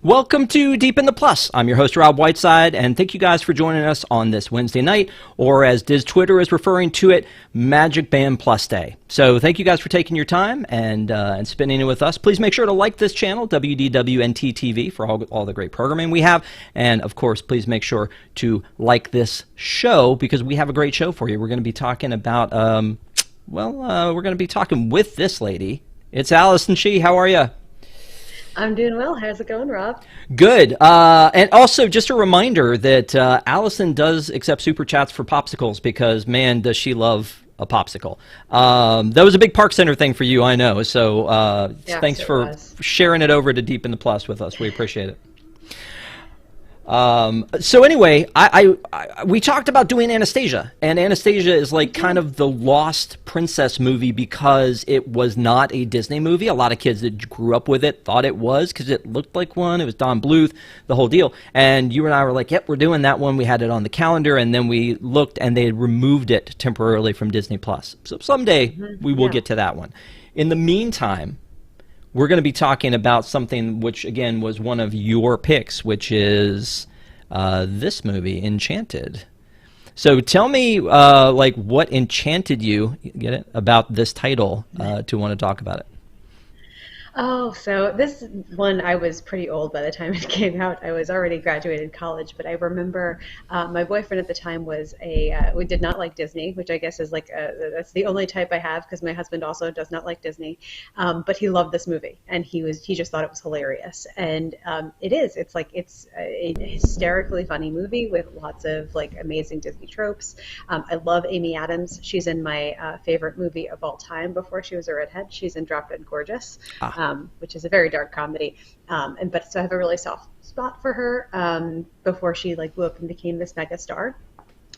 Welcome to Deep in the Plus. I'm your host, Rob Whiteside, and thank you guys for joining us on this Wednesday night, or as Diz Twitter is referring to it, Magic Band Plus Day. So thank you guys for taking your time and spending it with us. Please make sure to like this channel, WDWNT-TV, for all the great programming we have. And, of course, please make sure to like this show because we have a great show for you. We're going to be talking about, we're going to be talking with this lady. It's Allison Shee. How are you? I'm doing well. How's it going, Rob? Good. And also, just a reminder that Allison does accept super chats for popsicles because, man, does she love a popsicle. That was a big Park Center thing for you, I know. So thanks for sharing it over to Deep in the Plus with us. We appreciate it. So anyway, we talked about doing Anastasia, and Anastasia is like kind of the lost princess movie because it was not a Disney movie. A lot of kids that grew up with it thought it was because it looked like one. It was Don Bluth, the whole deal. And you and I were like, yep, we're doing that one. We had it on the calendar, and then we looked, and they had removed it temporarily from Disney Plus. So someday we will get to that one. In the meantime, we're going to be talking about something which, again, was one of your picks, which is this movie, Enchanted. So tell me, what enchanted you, get it, about this title to want to talk about it? Oh, so this one, I was pretty old by the time it came out. I was already graduated college, but I remember my boyfriend at the time was we did not like Disney, which I guess is that's the only type I have because my husband also does not like Disney. But he loved this movie, and he just thought it was hilarious. And it's a hysterically funny movie with lots of like amazing Disney tropes. I love Amy Adams. She's in my favorite movie of all time before she was a redhead. She's in Drop Dead Gorgeous. Which is a very dark comedy, so I have a really soft spot for her before she blew up and became this mega star.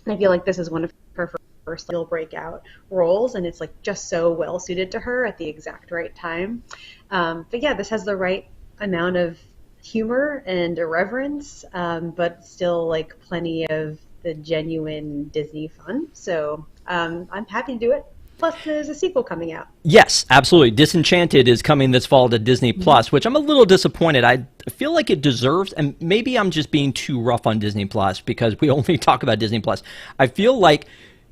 And I feel like this is one of her first real breakout roles, and it's just so well suited to her at the exact right time. But yeah, this has the right amount of humor and irreverence, but still plenty of the genuine Disney fun. So I'm happy to do it. Plus, there's a sequel coming out. Yes, absolutely. Disenchanted is coming this fall to Disney Plus, which I'm a little disappointed. I feel like it deserves, and maybe I'm just being too rough on Disney Plus because we only talk about Disney Plus. I feel like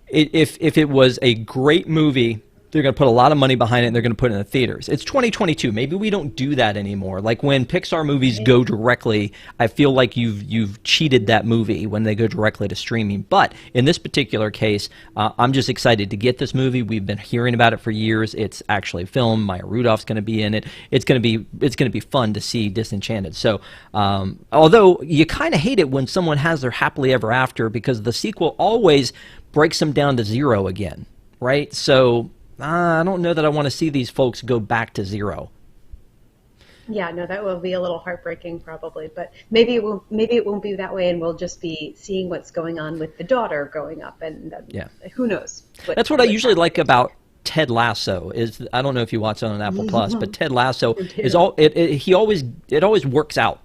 if it was a great movie, they're going to put a lot of money behind it and they're going to put it in the theaters. It's 2022. Maybe we don't do that anymore. Like when Pixar movies go directly, I feel like you've cheated that movie when they go directly to streaming. But in this particular case, I'm just excited to get this movie. We've been hearing about it for years. It's actually filmed. Maya Rudolph's going to be in it. It's going to be fun to see Disenchanted. So although you kind of hate it when someone has their happily ever after because the sequel always breaks them down to zero again, right? So I don't know that I want to see these folks go back to zero. Yeah, no, that will be a little heartbreaking probably, but maybe it won't be that way, and we'll just be seeing what's going on with the daughter growing up, and who knows. That's what I usually like about Ted Lasso. Is I don't know if you watch it on Apple Plus, but Ted Lasso is it always works out.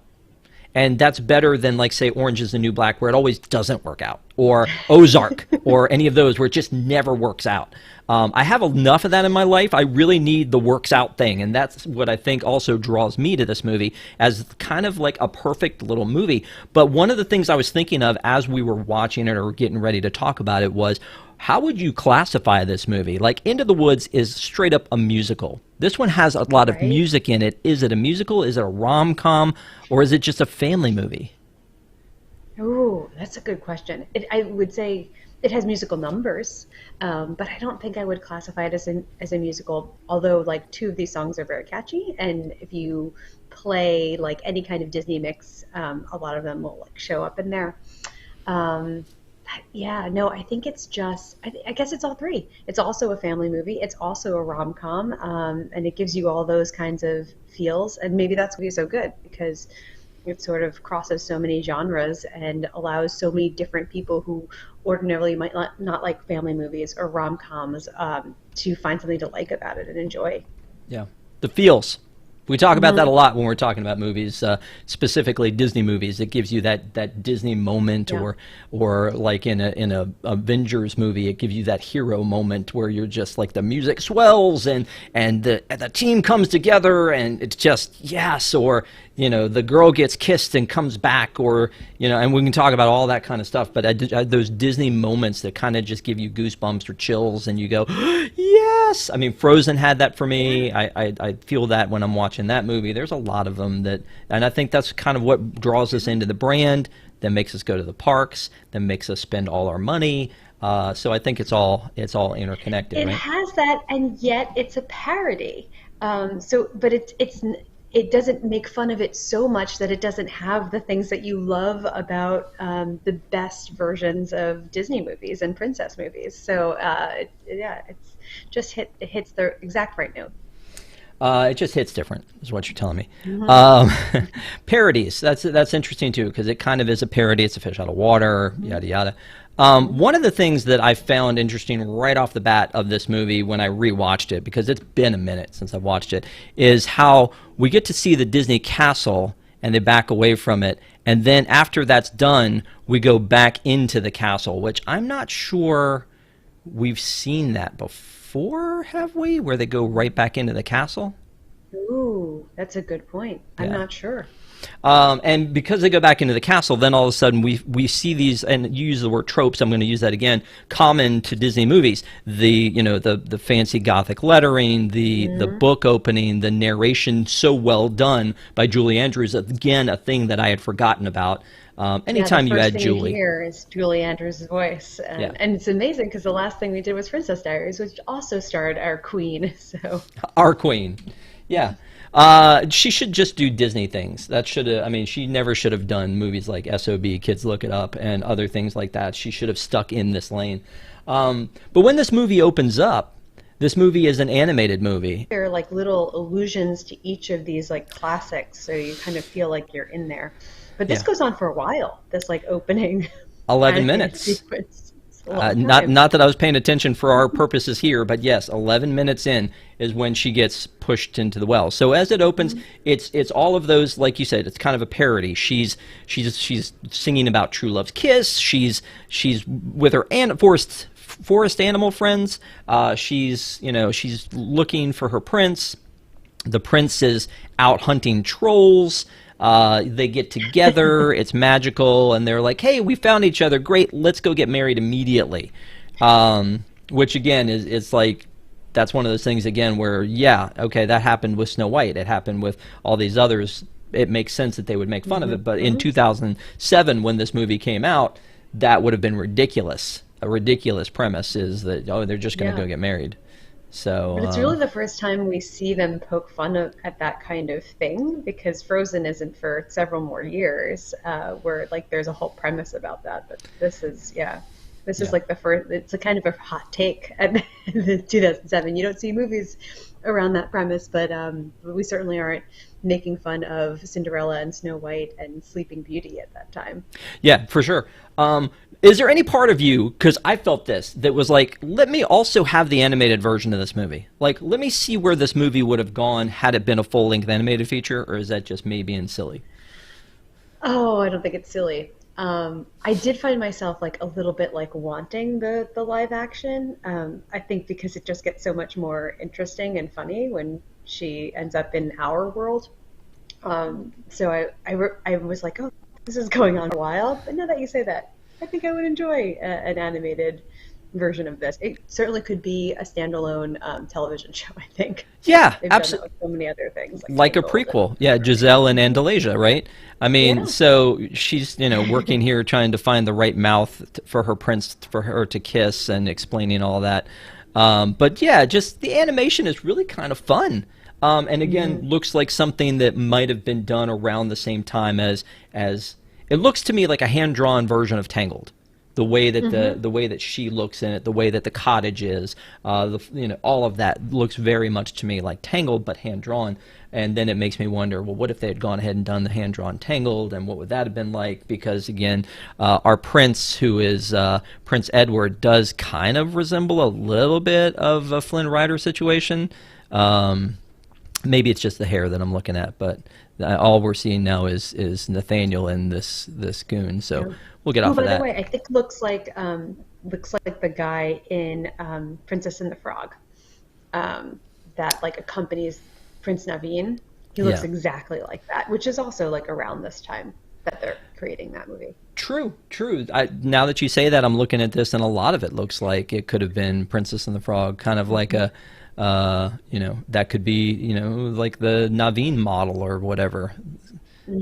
And that's better than, say, Orange is the New Black, where it always doesn't work out, or Ozark, or any of those where it just never works out. I have enough of that in my life. I really need the works out thing, and that's what I think also draws me to this movie as kind of like a perfect little movie. But one of the things I was thinking of as we were watching it or getting ready to talk about it was, how would you classify this movie? Like, Into the Woods is straight up a musical. This one has a lot of music in it. Is it a musical? Is it a rom-com? Or is it just a family movie? Oh, that's a good question. I would say it has musical numbers, but I don't think I would classify it as a musical, although two of these songs are very catchy, and if you play any kind of Disney mix, a lot of them will show up in there. Yeah, no, I think it's just, I guess it's all three. It's also a family movie. It's also a rom-com, and it gives you all those kinds of feels. And maybe that's why it's so good, because it sort of crosses so many genres and allows so many different people who ordinarily might not like family movies or rom-coms to find something to like about it and enjoy. Yeah, the feels. We talk about that a lot when we're talking about movies, specifically Disney movies. It gives you that Disney moment, or like in a Avengers movie, it gives you that hero moment where you're just like the music swells and the team comes together and it's just yes. Or the girl gets kissed and comes back, or and we can talk about all that kind of stuff. But those Disney moments that kind of just give you goosebumps or chills, and you go, yes. I mean, Frozen had that for me. I feel that when I'm watching that movie. There's a lot of them and I think that's kind of what draws us into the brand, that makes us go to the parks, that makes us spend all our money. So I think it's all interconnected. It Right? has that, and yet it's a parody. But it doesn't make fun of it so much that it doesn't have the things that you love about the best versions of Disney movies and princess movies. So it hits the exact right note. It just hits different, is what you're telling me. Parodies. That's interesting too, because it kind of is a parody. It's a fish out of water, yada yada. One of the things that I found interesting right off the bat of this movie when I rewatched it, because it's been a minute since I've watched it, is how we get to see the Disney castle and they back away from it, and then after that's done, we go back into the castle, which I'm not sure we've seen that before, have we? Where they go right back into the castle? Ooh, that's a good point. I'm Yeah. not sure. And because they go back into the castle, then all of a sudden we see these, and you use the word tropes, I'm going to use that again, common to Disney movies. The fancy Gothic lettering, the book opening, the narration so well done by Julie Andrews, again, a thing that I had forgotten about. Anytime Yeah, the you first add thing Julie. you hear is Julie Andrews' voice, Yeah. and it's amazing because the last thing we did was Princess Diaries, which also starred our queen. So Our queen. Yeah. She should just do Disney things. She never should have done movies like SOB, Kids Look It Up, and other things like that. She should have stuck in this lane. But when this movie opens up, this movie is an animated movie. there are like little allusions to each of these like classics, so you kind of feel like you're in there. But this Yeah. goes on for a while. This like opening 11 animated minutes. sequence. It's a long Not time. not that I was paying attention for our purposes here, but yes, 11 minutes in is when she gets pushed into the well. So as it opens, it's all of those, like you said, it's kind of a parody. She's singing about true love's kiss. She's with her forest animal friends. She's looking for her prince. The prince is out hunting trolls. They get together. It's magical, and they're like, "Hey, we found each other. Great, let's go get married immediately." Which again is like, that's one of those things again where, yeah, okay, that happened with Snow White. It happened with all these others. It makes sense that they would make fun of it. But in 2007, when this movie came out, that would have been ridiculous. A ridiculous premise is that, they're just going to Yeah. go get married. So But it's really the first time we see them poke fun at that kind of thing, because Frozen isn't for several more years, where like there's a whole premise about that. But this is, this is Yeah. like the first. It's a kind of a hot take at the 2007. You don't see movies around that premise, but we certainly aren't making fun of Cinderella and Snow White and Sleeping Beauty at that time. Yeah, for sure. Is there any part of you, because I felt this, that was like, let me also have the animated version of this movie? Like, let me see where this movie would have gone had it been a full-length animated feature, or is that just me being silly? Oh, I don't think it's silly. I did find myself like a little bit like wanting the live action. I think because it just gets so much more interesting and funny when she ends up in our world. So I was like, oh, this is going on a while. But now that you say that, I think I would enjoy an animated version of this. It certainly could be a standalone television show, I think. Yeah, They've done that absolutely. with so many other things, Like a Tangled prequel. Yeah, Giselle and Andalasia, right? I mean, Yeah. so she's, working here trying to find the right mouth for her prince, for her to kiss, and explaining all that. But yeah, just the animation is really kind of fun. And again, looks like something that might have been done around the same time as it looks to me like a hand-drawn version of Tangled. The way that the way that she looks in it, the way that the cottage is, all of that looks very much to me like Tangled, but hand drawn. And then it makes me wonder, well, what if they had gone ahead and done the hand drawn Tangled, and what would that have been like? Because again, our prince, who is Prince Edward, does kind of resemble a little bit of a Flynn Rider situation. Maybe it's just the hair that I'm looking at, but all we're seeing now is Nathaniel and this goon. So we'll get Oh, off of by that. the way, I think looks like the guy in Princess and the Frog, that like accompanies Prince Naveen. He looks Yeah. exactly like that, which is also like around this time that they're creating that movie. True, true. Now that you say that, I'm looking at this, and a lot of it looks like it could have been Princess and the Frog, kind of like a, that could be, like the Naveen model or whatever,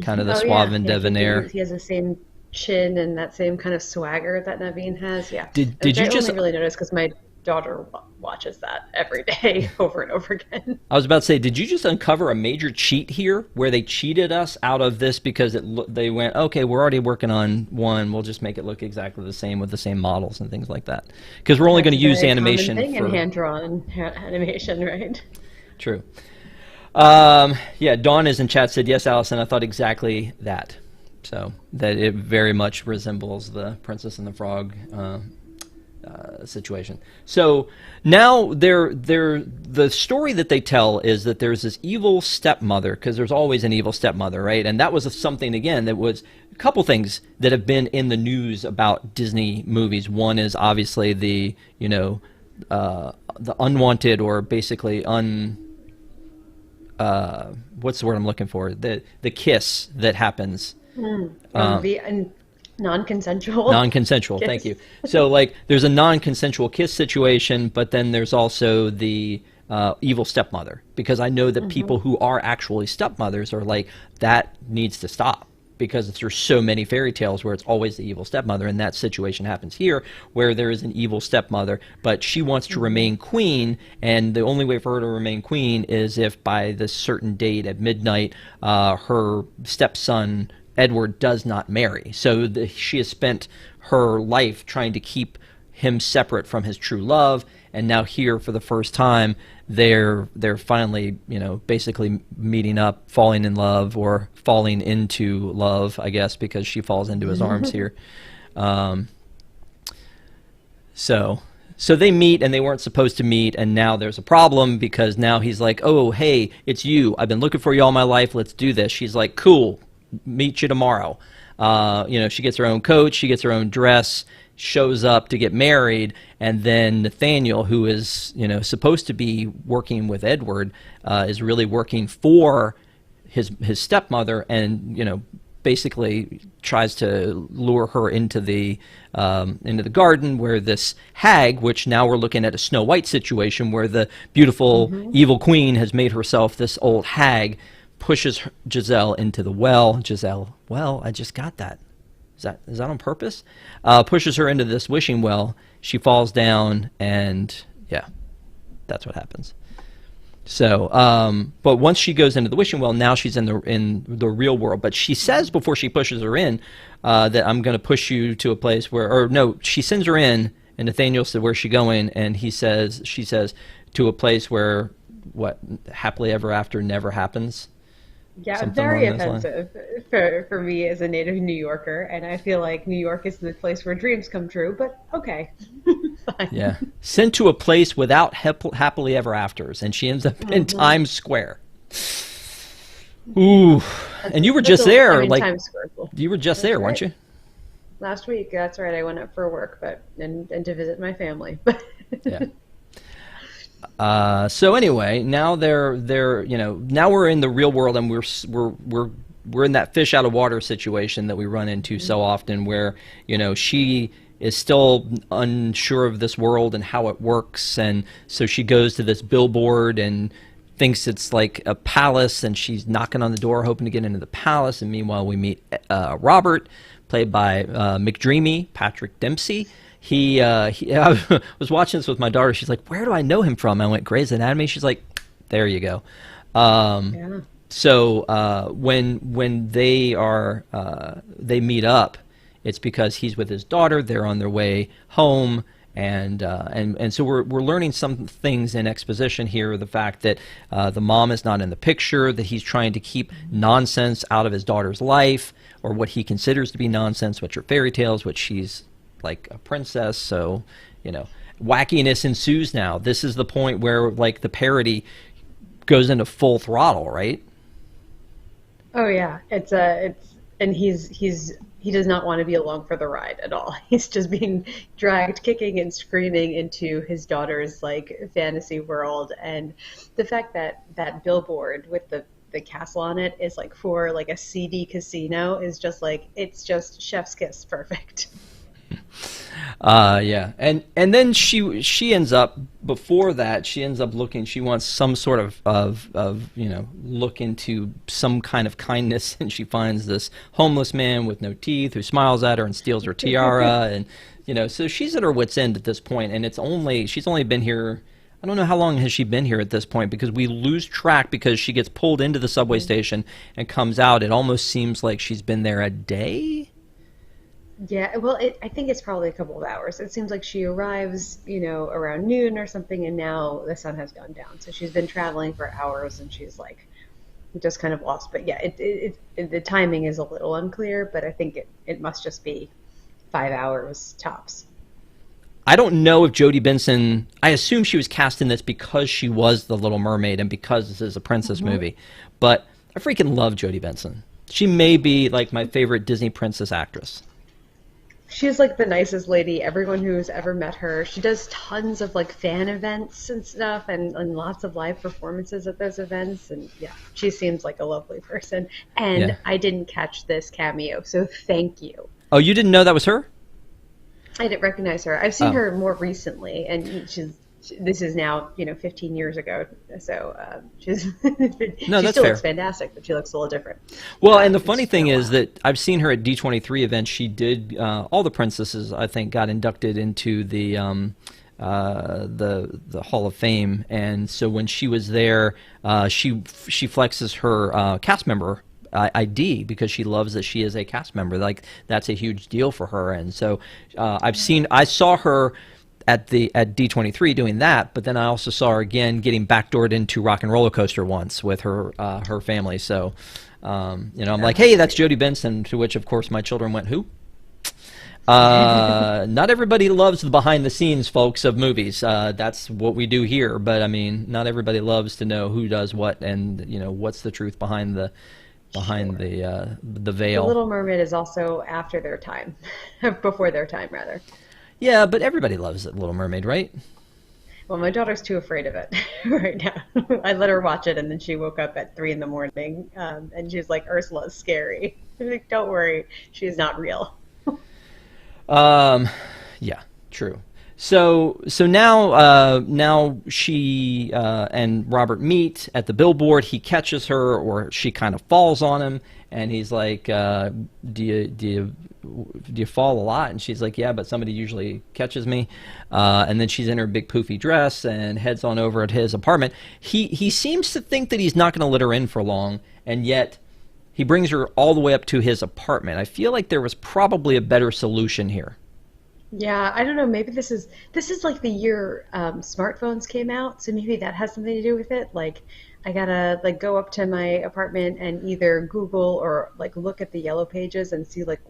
kind of the Oh suave yeah, and yeah. debonair. He has the same chin and that same kind of swagger that Naveen has. Yeah, Did which you I just? only really noticed because my daughter watches that every day over and over again. I was about to say, did you just uncover a major cheat here, where they cheated us out of this because they went, okay, we're already working on one, we'll just make it look exactly the same with the same models and things like that, because we're only going That's to a use very common animation thing in for. hand-drawn animation, right? True. Yeah, Dawn is in chat, said, yes, Allison, I thought exactly that. So that it very much resembles the Princess and the Frog situation. So now the story that they tell is that there's this evil stepmother, because there's always an evil stepmother, right? And that was something, again, that was a couple things that have been in the news about Disney movies. One is obviously the unwanted, or basically what's the word I'm looking for? The kiss that happens. And non-consensual Non-consensual, thank kiss. you. So, like, there's a non-consensual kiss situation, but then there's also the evil stepmother. Because I know that people who are actually stepmothers are like, that needs to stop. Because there's so many fairy tales where it's always the evil stepmother, and that situation happens here, where there is an evil stepmother, but she wants to remain queen, and the only way for her to remain queen is if by this certain date at midnight, her stepson Edward does not marry. So she has spent her life trying to keep him separate from his true love, and now here for the first time they're finally basically meeting up, falling in love, or falling into love, I guess, because she falls into his arms here. So they meet, and they weren't supposed to meet, and now there's a problem, because now he's like, oh, hey, it's you, I've been looking for you all my life, let's do this. She's like, cool, meet you tomorrow. She gets her own coat, she gets her own dress, shows up to get married, and then Nathaniel, who is supposed to be working with Edward, is really working for his stepmother, and basically tries to lure her into the garden, where this hag, which now we're looking at a Snow White situation, where the beautiful evil queen has made herself this old hag, pushes Giselle into the well. Giselle, well, I just got that. Is that on purpose? Pushes her into this wishing well. She falls down, and yeah, that's what happens. So, but once she goes into the wishing well, now she's in the real world. But she says before she pushes her in that I'm going to push you to a place where, or no, she sends her in, and Nathaniel said, "Where's she going?" And she says, to a place where what happily ever after never happens. Yeah, Something very along those lines. offensive for me as a native New Yorker, and I feel like New York is the place where dreams come true, but okay. Fine. Yeah. Sent to a place without happily ever afters, and she ends up in Times Square. Ooh. And you were just there, like, Times Square. Cool. you were just That's there, weren't right. you? Last week, that's right. I went up for work, and to visit my family. Yeah. So anyway, now now we're in the real world, and we're in that fish out of water situation that we run into so often, where she is still unsure of this world and how it works, and so she goes to this billboard and thinks it's like a palace, and she's knocking on the door hoping to get into the palace, and meanwhile we meet Robert, played by McDreamy, Patrick Dempsey. I was watching this with my daughter. She's like, where do I know him from? I went, Grey's Anatomy. She's like, there you go. Yeah. So when they meet up, it's because he's with his daughter. They're on their way home, and so we're learning some things in exposition here. The fact that the mom is not in the picture, that he's trying to keep nonsense out of his daughter's life, or what he considers to be nonsense, which are fairy tales, which she's like a princess. So wackiness ensues. Now this is the point where like the parody goes into full throttle, right? Oh yeah, and he does not want to be along for the ride at all. He's just being dragged kicking and screaming into his daughter's like fantasy world, and the fact that that billboard with the the castle on it is like for like a seedy casino is just like it's just chef's kiss perfect. Yeah, and then she ends up before that she ends up looking. She wants some sort of look into some kind of kindness, and she finds this homeless man with no teeth who smiles at her and steals her tiara, and so she's at her wit's end at this point, and she's only been here. I don't know how long has she been here at this point because we lose track because she gets pulled into the subway station and comes out. It almost seems like she's been there a day. Yeah, well, I think it's probably a couple of hours. It seems like she arrives, around noon or something, and now the sun has gone down. So she's been traveling for hours, and she's like just kind of lost. But yeah, the timing is a little unclear, but I think it must just be 5 hours tops. I don't know if Jodie Benson. I assume she was cast in this because she was the Little Mermaid and because this is a princess movie. But I freaking love Jodie Benson. She may be like my favorite Disney princess actress. She's like the nicest lady. Everyone who's ever met her. She does tons of like fan events and stuff, and lots of live performances at those events. And yeah, she seems like a lovely person. And Yeah. I didn't catch this cameo, so thank you. Oh, you didn't know that was her? I didn't recognize her. I've seen Oh. her more recently, and this is now 15 years ago. So she's No, she that's still fair. looks fantastic, but she looks a little different. Well, and the It's funny been thing a is while. that I've seen her at D23 events. She did all the princesses. I think got inducted into the Hall of Fame, and so when she was there, she flexes her cast member ID because she loves that she is a cast member. Like that's a huge deal for her, and so I saw her at D23 doing that, but then I also saw her again getting backdoored into Rock and Roller Coaster once with her her family. So I'm like, hey, that's Jodie Benson. To which, of course, my children went, who? Not everybody loves the behind the scenes, folks, of movies. That's what we do here. But I mean, not everybody loves to know who does what and what's the truth behind the The veil. Little Mermaid is also after their time, before their time, rather. Yeah, but everybody loves the Little Mermaid, right? Well, my daughter's too afraid of it right now. I let her watch it, and then she woke up at 3 in the morning, and she was like, "Ursula's scary." I'm like, "Don't worry, she's not real." Yeah, true. So now she and Robert meet at the billboard. He catches her, or she kind of falls on him, and he's like, "Do you fall a lot?" And she's like, "Yeah, but somebody usually catches me." And then she's in her big poofy dress and heads on over at his apartment. He seems to think that he's not going to let her in for long, and yet he brings her all the way up to his apartment. I feel like there was probably a better solution here. Yeah, I don't know. Maybe this is like the year smartphones came out, so maybe that has something to do with it. Like, I gotta like go up to my apartment and either Google or like look at the yellow pages and see like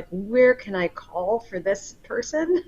where can I call for this person?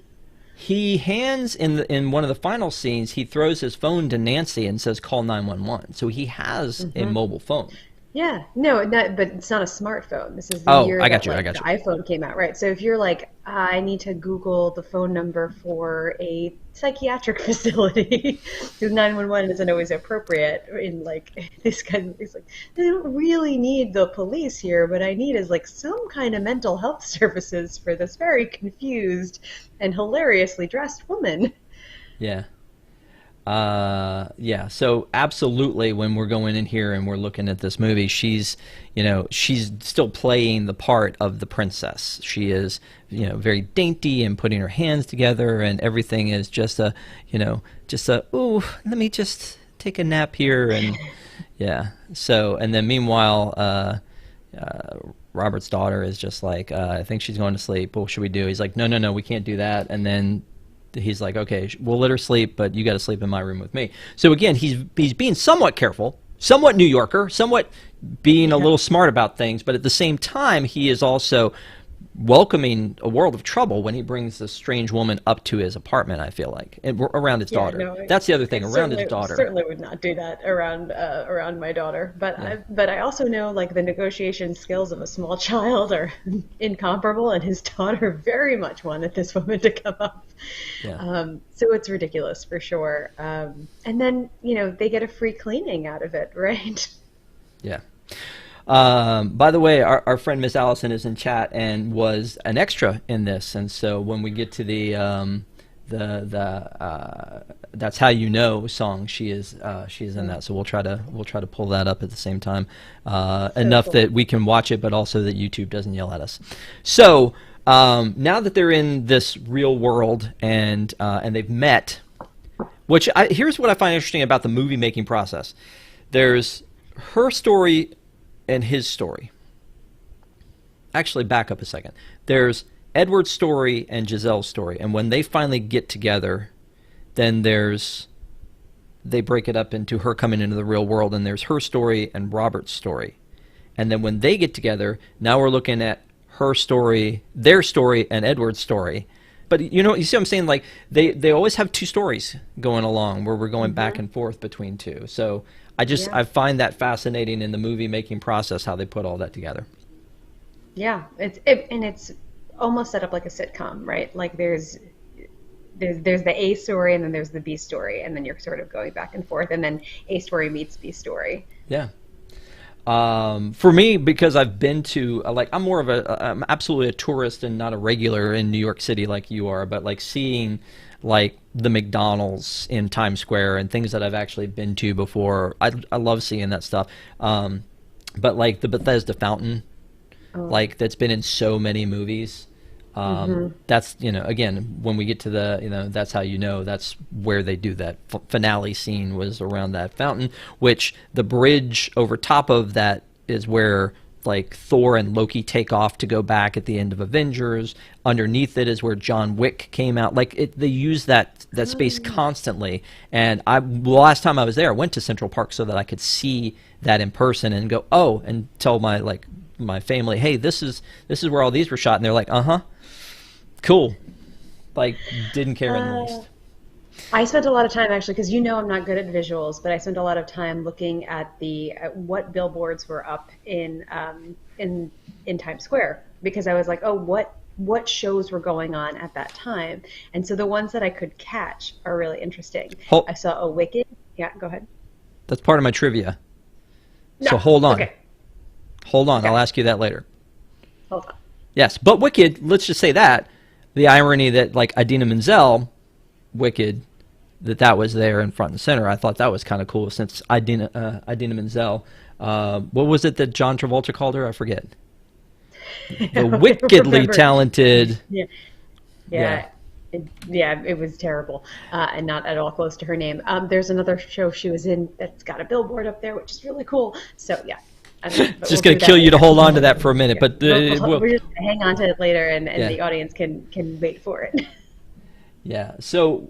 He hands in one of the final scenes. He throws his phone to Nancy and says, "Call 911." So he has a mobile phone. Yeah, no, but it's not a smartphone. This is the Oh, year I got that you. I like got the you. iPhone came out, right? So if you're like, I need to Google the phone number for a psychiatric facility, because 911 isn't always appropriate in like this kind of things. Like, I don't really need the police here, but I need is like some kind of mental health services for this very confused and hilariously dressed woman. Yeah. Yeah. So absolutely, when we're going in here and we're looking at this movie, she's still playing the part of the princess. She is, very dainty and putting her hands together, and everything is just ooh, let me just take a nap here, and yeah. So, and then meanwhile, Robert's daughter is just like, I think she's going to sleep. What should we do? He's like, no, no, no, we can't do that. And then he's like, okay, we'll let her sleep, but you got to sleep in my room with me. So again, he's being somewhat careful, somewhat New Yorker, somewhat being a Yeah. little smart about things, but at the same time, he is also welcoming a world of trouble when he brings this strange woman up to his apartment, I feel like, and around his Yeah, daughter. no, That's the other thing, I around his daughter. certainly would not do that around my daughter. But Yeah. I also know like the negotiation skills of a small child are incomparable, and his daughter very much wanted this woman to come up. Yeah. So it's ridiculous for sure. And then they get a free cleaning out of it, right? Yeah. By the way, our friend Miss Allison is in chat and was an extra in this, and so when we get to the "That's How You Know" song, she is in that. So we'll try to pull that up at the same time, enough cool. that we can watch it, but also that YouTube doesn't yell at us. So now that they're in this real world and they've met, here's what I find interesting about the movie making process. There's her story and his story. Actually, back up a second. There's Edward's story and Giselle's story, and when they finally get together, then they break it up into her coming into the real world, and there's her story and Robert's story. And then when they get together, now we're looking at her story, their story, and Edward's story. But you see what I'm saying? Like they always have two stories going along where we're going back and forth between two. So I find that fascinating in the movie making process, how they put all that together. Yeah, it's almost set up like a sitcom, right? Like there's the A story and then there's the B story, and then you're sort of going back and forth, and then A story meets B story. Yeah. For me, because I've been to I'm absolutely a tourist and not a regular in New York City like you are, but like seeing like the McDonald's in Times Square and things that I've actually been to before. I love seeing that stuff. But like the Bethesda fountain, like that's been in so many movies. That's, again, when we get to the, That's How You Know, that's where they do that finale scene, was around that fountain, which the bridge over top of that is where like Thor and Loki take off to go back at the end of Avengers. Underneath it is where John Wick came out. Like they use that space constantly. And the last time I was there, I went to Central Park so that I could see that in person and go, oh, and tell my family, hey, this is where all these were shot, and they're like, cool. Like, didn't care in the least. I spent a lot of time actually, because I'm not good at visuals, but I spent a lot of time looking at what billboards were up in Times Square, because I was like, oh, what shows were going on at that time, and so the ones that I could catch are really interesting. I saw a Wicked. Yeah, go ahead. That's part of my trivia. No. So hold on. Okay. Hold on. Okay. I'll ask you that later. Hold on. Yes, but Wicked, let's just say that. The irony that, like, Idina Menzel, Wicked, that was there in front and center. I thought that was kind of cool, since Idina Menzel, what was it that John Travolta called her? I forget. The wickedly talented. Yeah. It was terrible, and not at all close to her name. There's another show she was in that's got a billboard up there, which is really cool. So yeah. Just going to kill you to hold on to that for a minute, but we're just going to hang on to it later, and the audience can wait for it. Yeah. So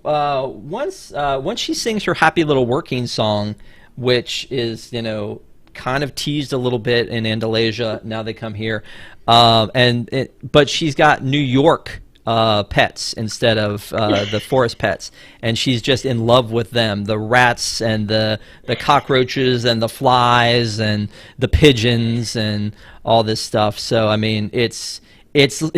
once she sings her happy little working song, which is kind of teased a little bit in Andalasia, now they come here, but she's got New York pets instead of the forest pets, and she's just in love with them, the rats and the cockroaches and the flies and the pigeons and all this stuff. So I mean, it's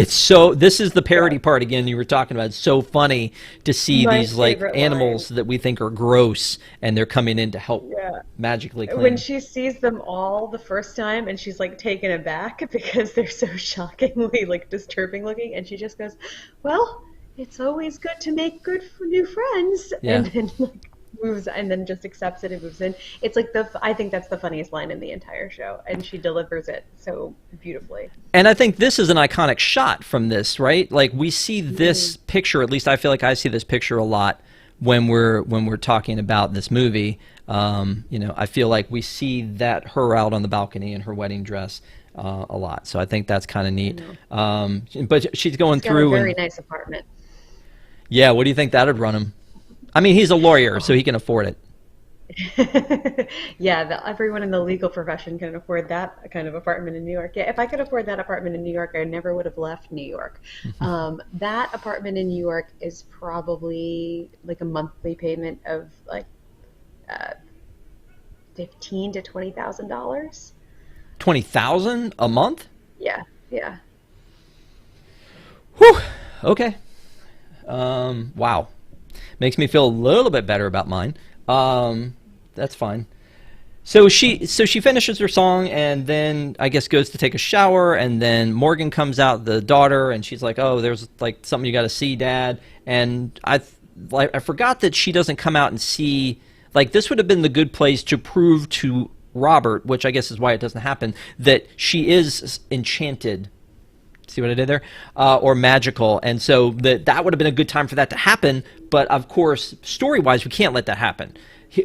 so, this is the parody part again you were talking about. It's so funny to see these like animals that we think are gross, and they're coming in to help magically clean. When she sees them all the first time, and she's like taken aback because they're so shockingly like disturbing looking, and she just goes, well, it's always good to make good new friends. And then like moves, and then just accepts it and moves in. It's like I think that's the funniest line in the entire show, and she delivers it so beautifully. And I think this is an iconic shot from this, right? Like, we see this picture, at least I feel like I see this picture a lot when we're talking about this movie. I feel like we see that her out on the balcony in her wedding dress a lot. So I think that's kind of neat. But she's going through a very nice apartment. Yeah, what do you think that'd run him? I mean, he's a lawyer, so he can afford it. Yeah, everyone in the legal profession can afford that kind of apartment in New York. Yeah, if I could afford that apartment in New York, I never would have left New York. That apartment in New York is probably like a monthly payment of like $15,000 to $20,000. $20,000 a month? Yeah. Whew. Okay. Wow. Makes me feel a little bit better about mine. That's fine. So she finishes her song and then I guess goes to take a shower, and then Morgan comes out, the daughter, and she's like, "Oh, there's like something you got to see, Dad." And I forgot that she doesn't come out and see, like, this would have been the good place to prove to Robert, which I guess is why it doesn't happen, that she is enchanted. See what I did there? Or magical. And so that would have been a good time for that to happen. But of course, story-wise, we can't let that happen.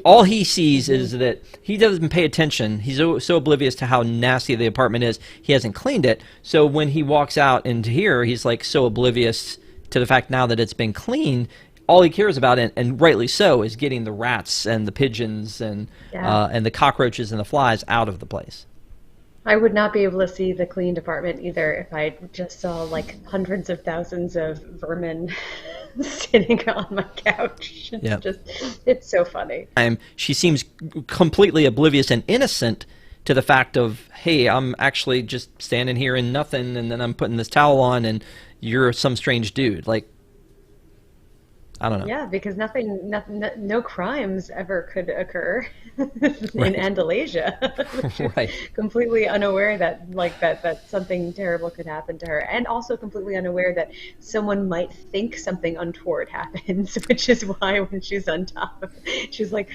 All he sees is that he doesn't pay attention. He's so oblivious to how nasty the apartment is. He hasn't cleaned it. So when he walks out into here, he's like so oblivious to the fact now that it's been cleaned. All he cares about, and rightly so, is getting the rats and the pigeons and the cockroaches and the flies out of the place. I would not be able to see the cleaned apartment either if I just saw like hundreds of thousands of vermin sitting on my couch. Yeah. It's so funny. She seems completely oblivious and innocent to the fact of, hey, I'm actually just standing here in nothing, and then I'm putting this towel on, and you're some strange dude. Like, I don't know. Yeah, because no crimes ever could occur in Right. Andalasia. She's Right. completely unaware that something terrible could happen to her, and also completely unaware that someone might think something untoward happens, which is why when she's on top of it, she's like,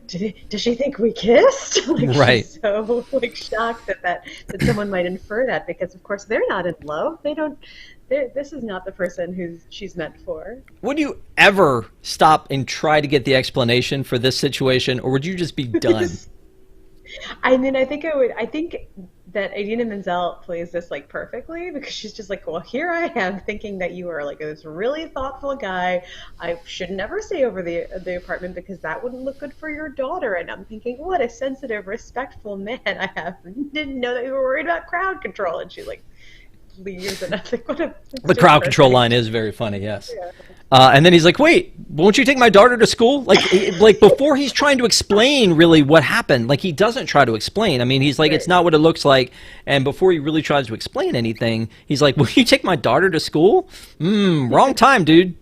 does she think we kissed? Like, Right. she's so like shocked that someone might infer that, because of course they're not in love. This is not the person who she's meant for. Would you ever stop and try to get the explanation for this situation, or would you just be done? I mean, I think I would. I think that Idina Menzel plays this like perfectly, because she's just like, well, here I am thinking that you are like this really thoughtful guy. I should never stay over the apartment because that wouldn't look good for your daughter. And I'm thinking, what a sensitive, respectful man I have. Didn't know that you were worried about crowd control. And she like leaves, and I think, what a The crowd control line is very funny, yes. Yeah. And then he's like, wait, won't you take my daughter to school? Like before he's trying to explain really what happened, like he doesn't try to explain. I mean, he's like, it's not what it looks like. And before he really tries to explain anything, he's like, will you take my daughter to school? Wrong time, dude.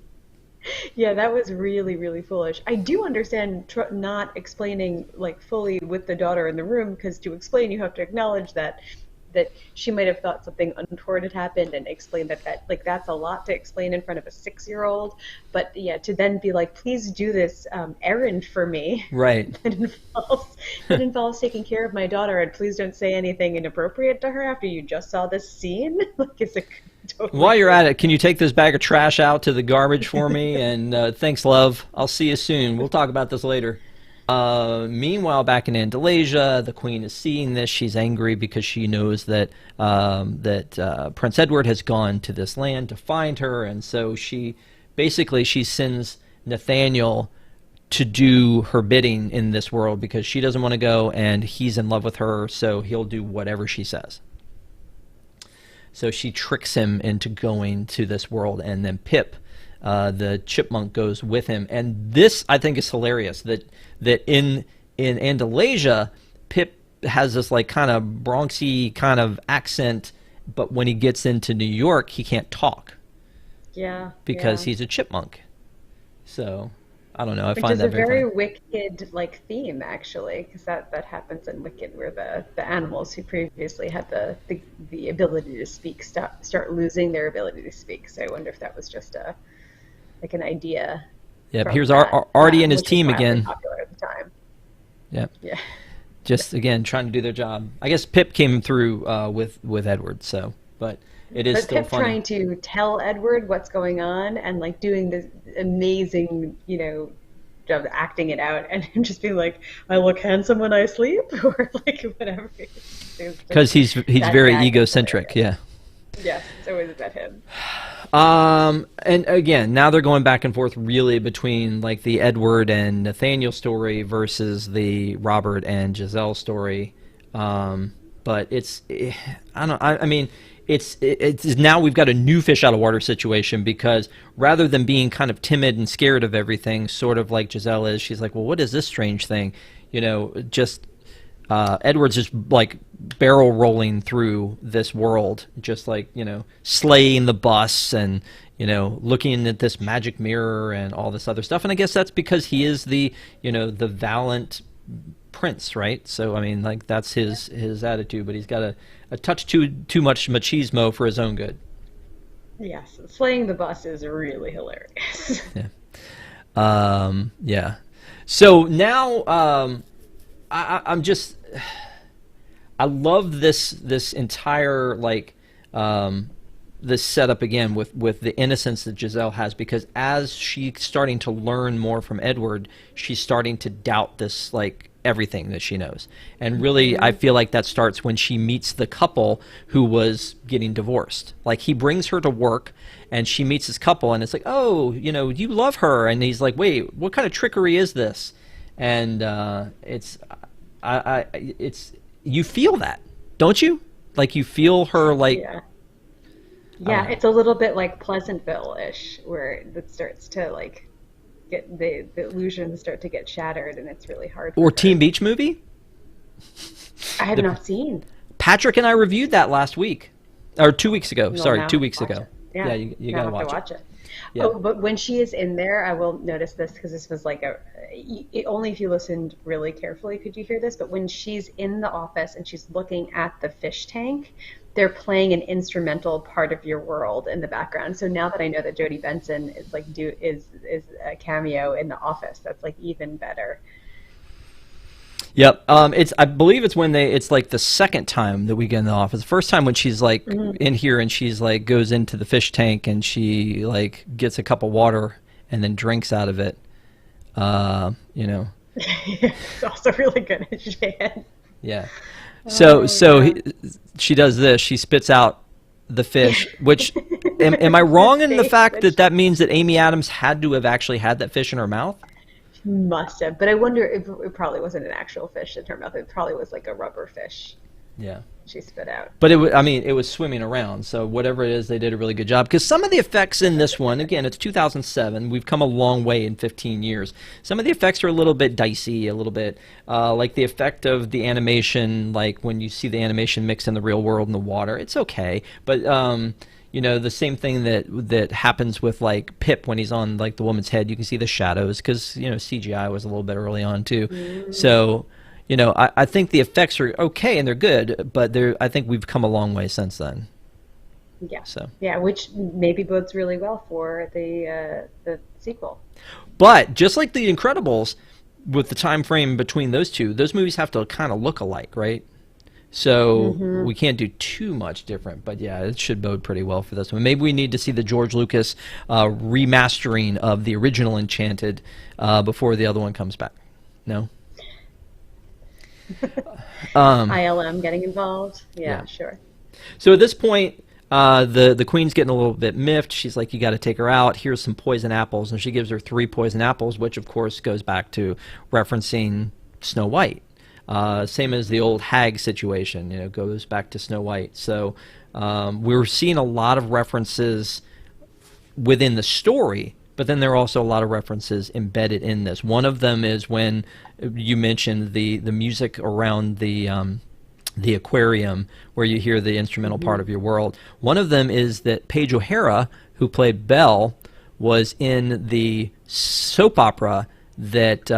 Yeah, that was really, really foolish. I do understand not explaining like fully with the daughter in the room, because to explain, you have to acknowledge that she might have thought something untoward had happened, and explain that like that's a lot to explain in front of a 6-year-old. But yeah, to then be like, please do this errand for me. Right. It involves taking care of my daughter, and please don't say anything inappropriate to her after you just saw this scene. Like, it's a totally. While you're at it, can you take this bag of trash out to the garbage for me? And thanks, love. I'll see you soon. We'll talk about this later. Meanwhile, back in Andalasia, the queen is seeing this. She's angry because she knows that Prince Edward has gone to this land to find her, and so she sends Nathaniel to do her bidding in this world, because she doesn't want to go, and he's in love with her, so he'll do whatever she says. So she tricks him into going to this world, and then Pip, the chipmunk, goes with him. And this, I think, is hilarious, that in Andalasia, Pip has this like kind of Bronxy kind of accent, but when he gets into New York, he can't talk. Yeah. Because yeah. he's a chipmunk. So I don't know. I Which find is that a very very funny. Wicked like theme, actually, because that happens in Wicked, where the animals who previously had the ability to speak start losing their ability to speak. So I wonder if that was just like an idea. Yep. From Here's that, Artie and his which was team wildly again. popular at the time. Yep. Yeah. Just again trying to do their job. I guess Pip came through with Edward. So, but it is But still Pip funny. trying to tell Edward what's going on, and like doing this amazing, job of acting it out, and him just being like, "I look handsome when I sleep," or like whatever. Because he's that very gag is egocentric. hilarious. Yeah. Yes, it's always about him. And again, now they're going back and forth really between like the Edward and Nathaniel story versus the Robert and Giselle story. But I mean, it's now we've got a new fish out of water situation, because rather than being kind of timid and scared of everything, sort of like Giselle is, she's like, well, what is this strange thing? Just Edward's just like barrel rolling through this world, just like, slaying the bus and, looking at this magic mirror and all this other stuff. And I guess that's because he is the valiant prince, right? So I mean, like that's his attitude, but he's got a touch too much machismo for his own good. Yes, slaying the bus is really hilarious. Yeah. Yeah. So now I'm just I love this entire like this setup again with the innocence that Giselle has, because as she's starting to learn more from Edward, she's starting to doubt this like everything that she knows. And really I feel like that starts when she meets the couple who was getting divorced. Like he brings her to work and she meets this couple and it's like, oh, you know, you love her, and he's like, wait, what kind of trickery is this? And it's you feel that, don't you? Like you feel her like Yeah. Yeah, it's a little bit like Pleasantville-ish, where it starts to like get the illusions start to get shattered, and it's really hard for or her. Teen Beach Movie. I have The not seen. Patrick and I reviewed that last week, or 2 weeks ago. Well, Sorry, now 2 weeks watch ago. it. Yeah, Yeah, you now gotta I have to watch it. watch it. Yeah. Oh, but when she is in there, I will notice this because this was like only if you listened really carefully could you hear this. But when she's in the office and she's looking at the fish tank, they're playing an instrumental part of your world in the background. So now that I know that Jodie Benson is like is a cameo in the office, that's like even better. Yep. I believe it's when it's like the second time that we get in the office. The first time when she's like in here and she's like goes into the fish tank and she like gets a cup of water and then drinks out of it. You know. It's also really good at Jan. Yeah. So Yeah. she does this. She spits out the fish. Which am I wrong in the Fake, fact that which that means that Amy Adams had to have actually had that fish in her mouth? must have, but I wonder if it probably wasn't an actual fish in her mouth. It probably was like a rubber fish Yeah. she spit out. But I mean, it was swimming around. So whatever it is, they did a really good job. Because some of the effects in this one, again, it's 2007. We've come a long way in 15 years. Some of the effects are a little bit dicey, a little bit like the effect of the animation, like when you see the animation mixed in the real world in the water. It's okay, but you know, the same thing that happens with like Pip when he's on like the woman's head. You can see the shadows because you know CGI was a little bit early on too. So. You know, I think the effects are okay and they're good, but I think we've come a long way since then. Yeah, So, yeah, which maybe bodes really well for the sequel. but just like The Incredibles, with the time frame between those two, those movies have to kind of look alike, right? So we can't do too much different, but yeah, it should bode pretty well for this one. Maybe we need to see the George Lucas remastering of the original Enchanted before the other one comes back. No? ILM getting involved. Yeah, Yeah. sure. So at this point, the queen's getting a little bit miffed. She's like, "You got to take her out. Here's some poison apples," and she gives her 3 poison apples, which of course goes back to referencing Snow White. Same as the old hag situation, you know, goes back to Snow White. So we're seeing a lot of references within the story, but then there are also a lot of references embedded in this. One of them is when you mentioned the music around the aquarium where you hear the instrumental part of your world. One of them is that Paige O'Hara, who played Belle, was in the soap opera that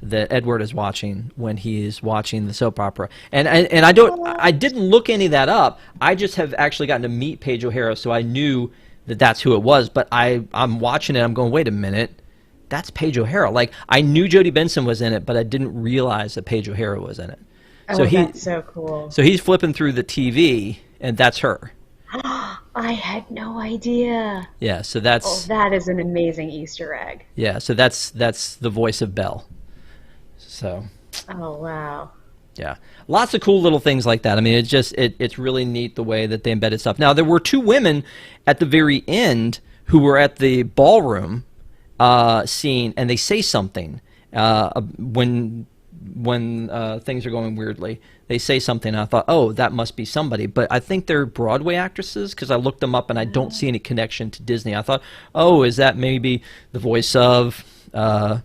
that Edward is watching when he's watching the soap opera. And I didn't look any of that up. I just have actually gotten to meet Paige O'Hara, so I knew that that's who it was. But I'm watching it. I'm going, wait a minute. That's Paige O'Hara. Like, I knew Jodie Benson was in it, but I didn't realize that Paige O'Hara was in it. Oh, that's so cool. So he's flipping through the TV, and that's her. I had no idea. Yeah, so Oh, that's that is an amazing Easter egg. so that's the voice of Belle. So Oh, wow. yeah, lots of cool little things like that. I mean, it's really neat the way that they embedded stuff. Now there were 2 women at the very end who were at the ballroom scene, and they say something when things are going weirdly. They say something, and I thought, oh, that must be somebody. But I think they're Broadway actresses because I looked them up, and I don't see any connection to Disney. I thought, oh, is that maybe the voice of, I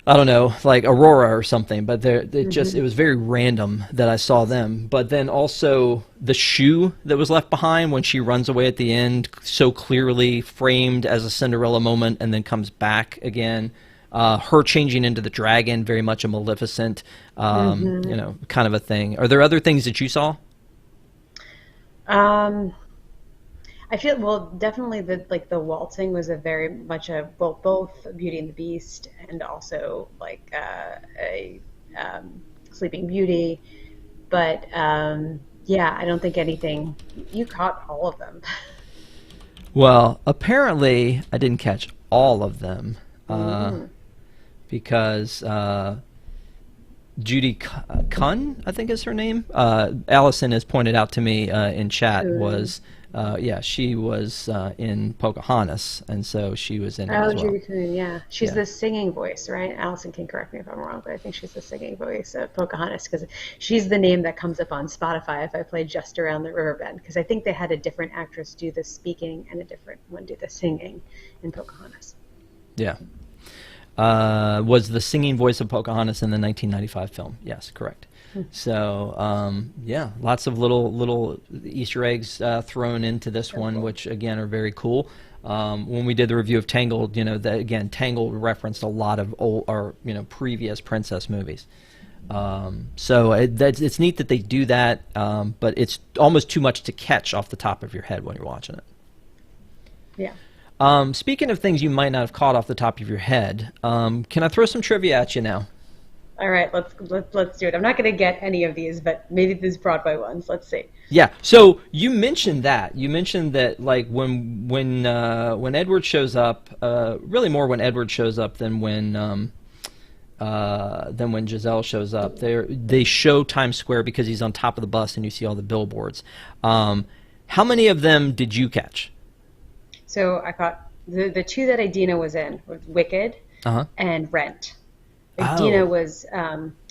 don't know, like Aurora or something. But it was very random that I saw them. But then also the shoe that was left behind when she runs away at the end, so clearly framed as a Cinderella moment and then comes back again. her changing into the dragon, very much a Maleficent, kind of a thing. Are there other things that you saw? I feel well, definitely the waltzing was a very much a both Beauty and the Beast and also a Sleeping Beauty, but yeah, I don't think anything. You caught all of them. Well, apparently I didn't catch all of them because Judy Kunn, I think is her name. Allison has pointed out to me in chat was. She was in Pocahontas, and so she was in it as well. Judy Kuhn, yeah. She's the singing voice, right? Allison can correct me if I'm wrong, but I think she's the singing voice of Pocahontas because she's the name that comes up on Spotify if I play Just Around the Riverbend, because I think they had a different actress do the speaking and a different one do the singing in Pocahontas. Yeah. Was the singing voice of Pocahontas in the 1995 film. Yes, correct. So, lots of little Easter eggs thrown into this one, which, again, are very cool. When we did the review of Tangled, Tangled referenced a lot of previous princess movies. So it's neat that they do that, but it's almost too much to catch off the top of your head when you're watching it. Yeah. Speaking of things you might not have caught off the top of your head, can I throw some trivia at you now? All right, let's do it. I'm not going to get any of these, but maybe these Broadway ones. Let's see. Yeah. So you mentioned that. You mentioned that like when Edward shows up, really more when Edward shows up than when Giselle shows up. They show Times Square because he's on top of the bus and you see all the billboards. How many of them did you catch? So I caught the two that Idina was in, was Wicked and Rent. Idina was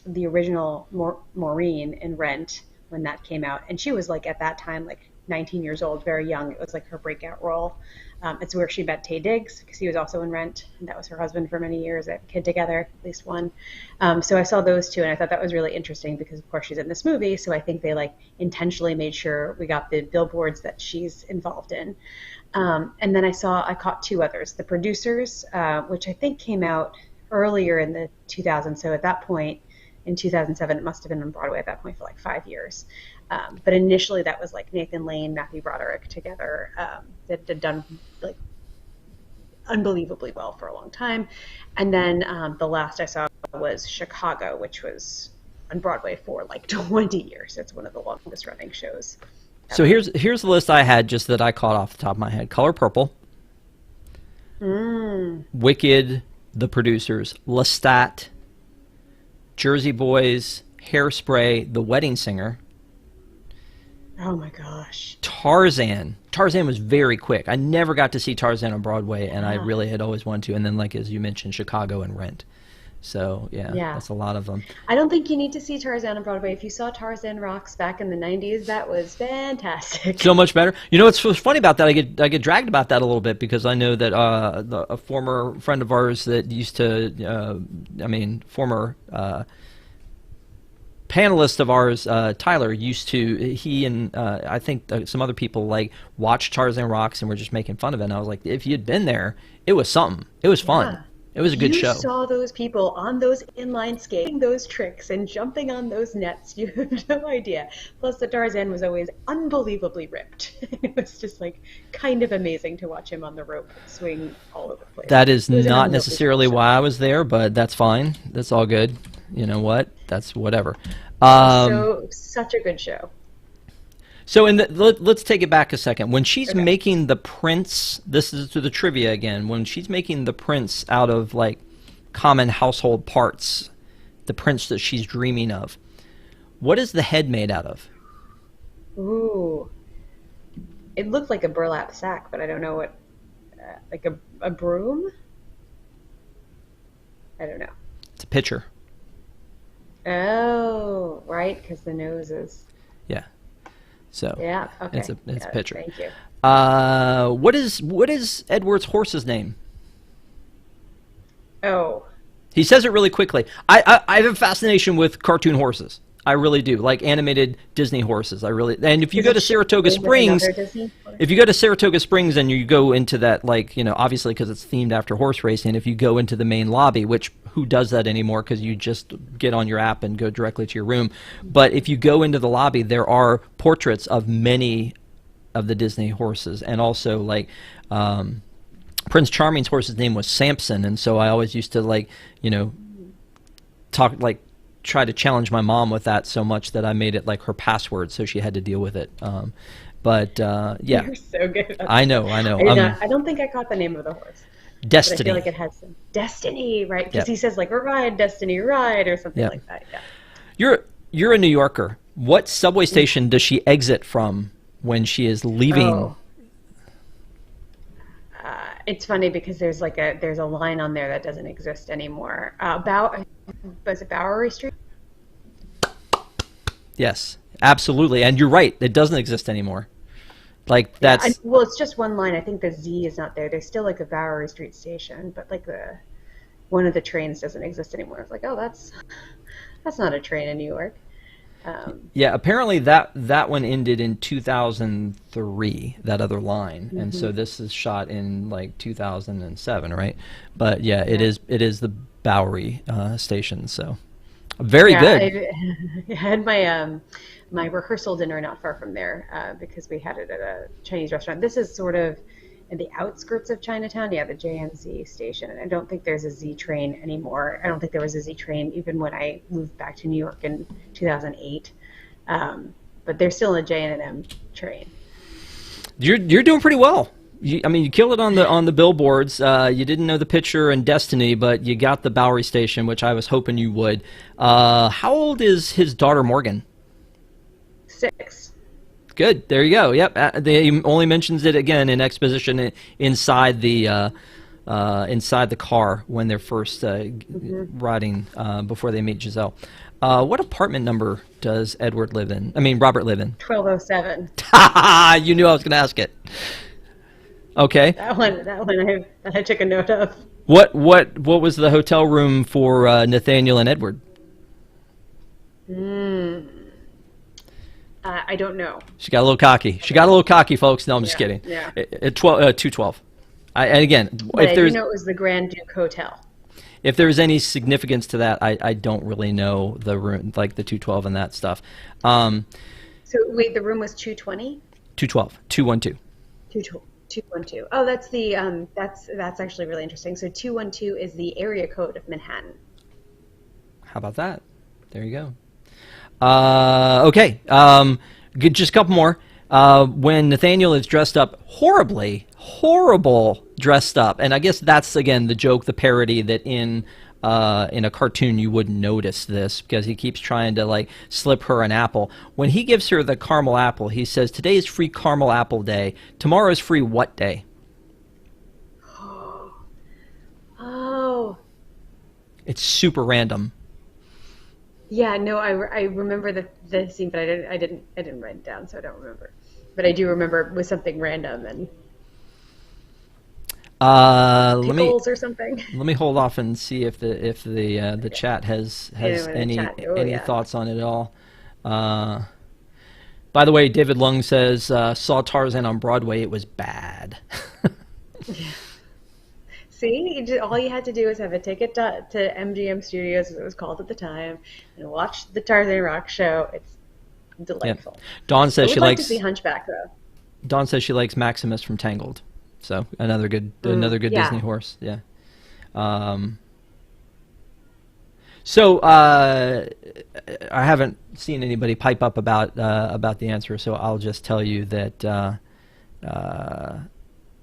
the original Maureen in Rent when that came out, and she was like at that time like 19 years old, very young. It was like her breakout role. It's where she met Taye Diggs because he was also in Rent, and that was her husband for many years. They had a kid together, at least one. So I saw those two, and I thought that was really interesting because of course she's in this movie. So I think they like intentionally made sure we got the billboards that she's involved in. And then I caught two others, The Producers, which I think came out earlier in the 2000s. So at that point, in 2007, it must have been on Broadway at that point for like 5 years. But initially, that was like Nathan Lane, Matthew Broderick together that had done like unbelievably well for a long time. And then the last I saw was Chicago, which was on Broadway for like 20 years. It's one of the longest running shows. So here's the list I had just that I caught off the top of my head. Color Purple, Wicked, The Producers, Lestat, Jersey Boys, Hairspray, The Wedding Singer. Oh my gosh. Tarzan. Tarzan was very quick. I never got to see Tarzan on Broadway, and I really had always wanted to. And then, like as you mentioned, Chicago and Rent. So, yeah, that's a lot of them. I don't think you need to see Tarzan on Broadway. If you saw Tarzan Rocks back in the 90s, that was fantastic. So much better. You know what's funny about that? I get dragged about that a little bit because I know that a former friend of ours that used to, former panelist of ours, Tyler, he and I think some other people like watched Tarzan Rocks and were just making fun of it. And I was like, if you'd been there, it was something. It was fun. Yeah. It was a good show. You saw those people on those inline skating, those tricks, and jumping on those nets. You have no idea. Plus, the Tarzan was always unbelievably ripped. It was just like kind of amazing to watch him on the rope swing all over the place. That is not necessarily why I was there, but that's fine. That's all good. You know what? That's whatever. Such a good show. So let's take it back a second. When she's making the prince, this is to the trivia again, when she's making the prince out of like common household parts, the prince that she's dreaming of, what is the head made out of? Ooh. It looked like a burlap sack, but I don't know what, like a broom? I don't know. It's a pitcher. Oh, right, because the nose is... Yeah. So yeah, okay. It's a pitcher. Thank you. What is Edward's horse's name? Oh. He says it really quickly. I have a fascination with cartoon horses. I really do. Like animated Disney horses. I really. And if you Is go it to Saratoga shared with Springs, another Disney? if you go to Saratoga Springs and you go into that, like, you know, obviously because it's themed after horse racing, if you go into the main lobby, which who does that anymore because you just get on your app and go directly to your room. But if you go into the lobby, there are portraits of many of the Disney horses, and also like Prince Charming's horse's name was Samson, and so I always used to, like, you know, try to challenge my mom with that so much that I made it like her password, so she had to deal with it. Yeah, You're so good. I know. I don't think I caught the name of the horse. Destiny. But I feel like it has some Destiny, right? Because Yep. he says like "Ride, Destiny, ride" or something Yep. like that. Yeah. You're a New Yorker. What subway station does she exit from when she is leaving? Oh. It's funny because there's a line on there that doesn't exist anymore. Was it Bowery Street? Yes, absolutely. And you're right. It doesn't exist anymore. Like that's Yeah, well, it's just one line. I think the Z is not there. There's still like a Bowery Street station, but like one of the trains doesn't exist anymore. It's like, oh, that's not a train in New York. Yeah, apparently that one ended in 2003, that other line, and so this is shot in like 2007, right? But yeah, it is the Bowery station. So very good. I had my rehearsal dinner not far from there because we had it at a Chinese restaurant. This is sort of in the outskirts of Chinatown. Yeah, the JNZ station. And I don't think there's a Z train anymore. I don't think there was a Z train even when I moved back to New York in 2008. But there's still a J&M train. You're doing pretty well. I mean, you killed it on the billboards. You didn't know the picture and Destiny, but you got the Bowery station, which I was hoping you would. How old is his daughter Morgan? 6. Good. There you go. Yep. They only mentions it again in exposition inside the car when they're first riding before they meet Giselle. What apartment number does Robert live in? 1207. You knew I was going to ask it. Okay. That one I took a note of. What was the hotel room for Nathaniel and Edward? I don't know. She got a little cocky. Folks. No, I'm just kidding. Yeah. At 212. And again, But if there's it was the Grand Duke Hotel. if there's any significance to that, I don't really know the room, like the 212 and that stuff. So wait, the room was 220? 212, 212. 212. Oh, that's the that's actually really interesting. So 212 is the area code of Manhattan. How about that? There you go. Okay. Just a couple more. When Nathaniel is dressed up horrible dressed up, and I guess that's again the joke, the parody that in a cartoon you wouldn't notice this because he keeps trying to like slip her an apple. When he gives her the caramel apple, he says, "Today is free caramel apple day. Tomorrow is free what day?" Oh. It's super random. Yeah, no, I remember the scene, but I didn't write it down, so I don't remember. But I do remember it was something random and pickles or something. Let me hold off and see if the chat has any thoughts on it at all. By the way, David Lung says saw Tarzan on Broadway. It was bad. See, all you had to do was have a ticket to MGM Studios, as it was called at the time, and watch the Tarzan Rock show. It's delightful. Yep. Dawn says she likes to see Hunchback though. Dawn says she likes Maximus from Tangled. So another good Disney horse. Yeah. So I haven't seen anybody pipe up about the answer, so I'll just tell you that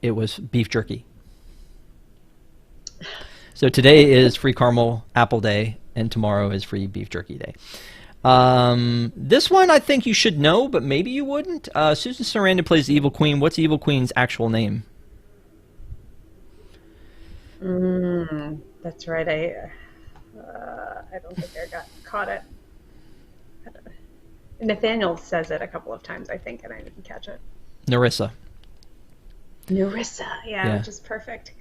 it was beef jerky. So today is free caramel apple day, and tomorrow is free beef jerky day. This one I think you should know, but maybe you wouldn't. Susan Sarandon plays the Evil Queen. What's Evil Queen's actual name? That's right. I don't think I caught it. Nathaniel says it a couple of times, I think, and I didn't catch it. Nerissa. Yeah, which is perfect.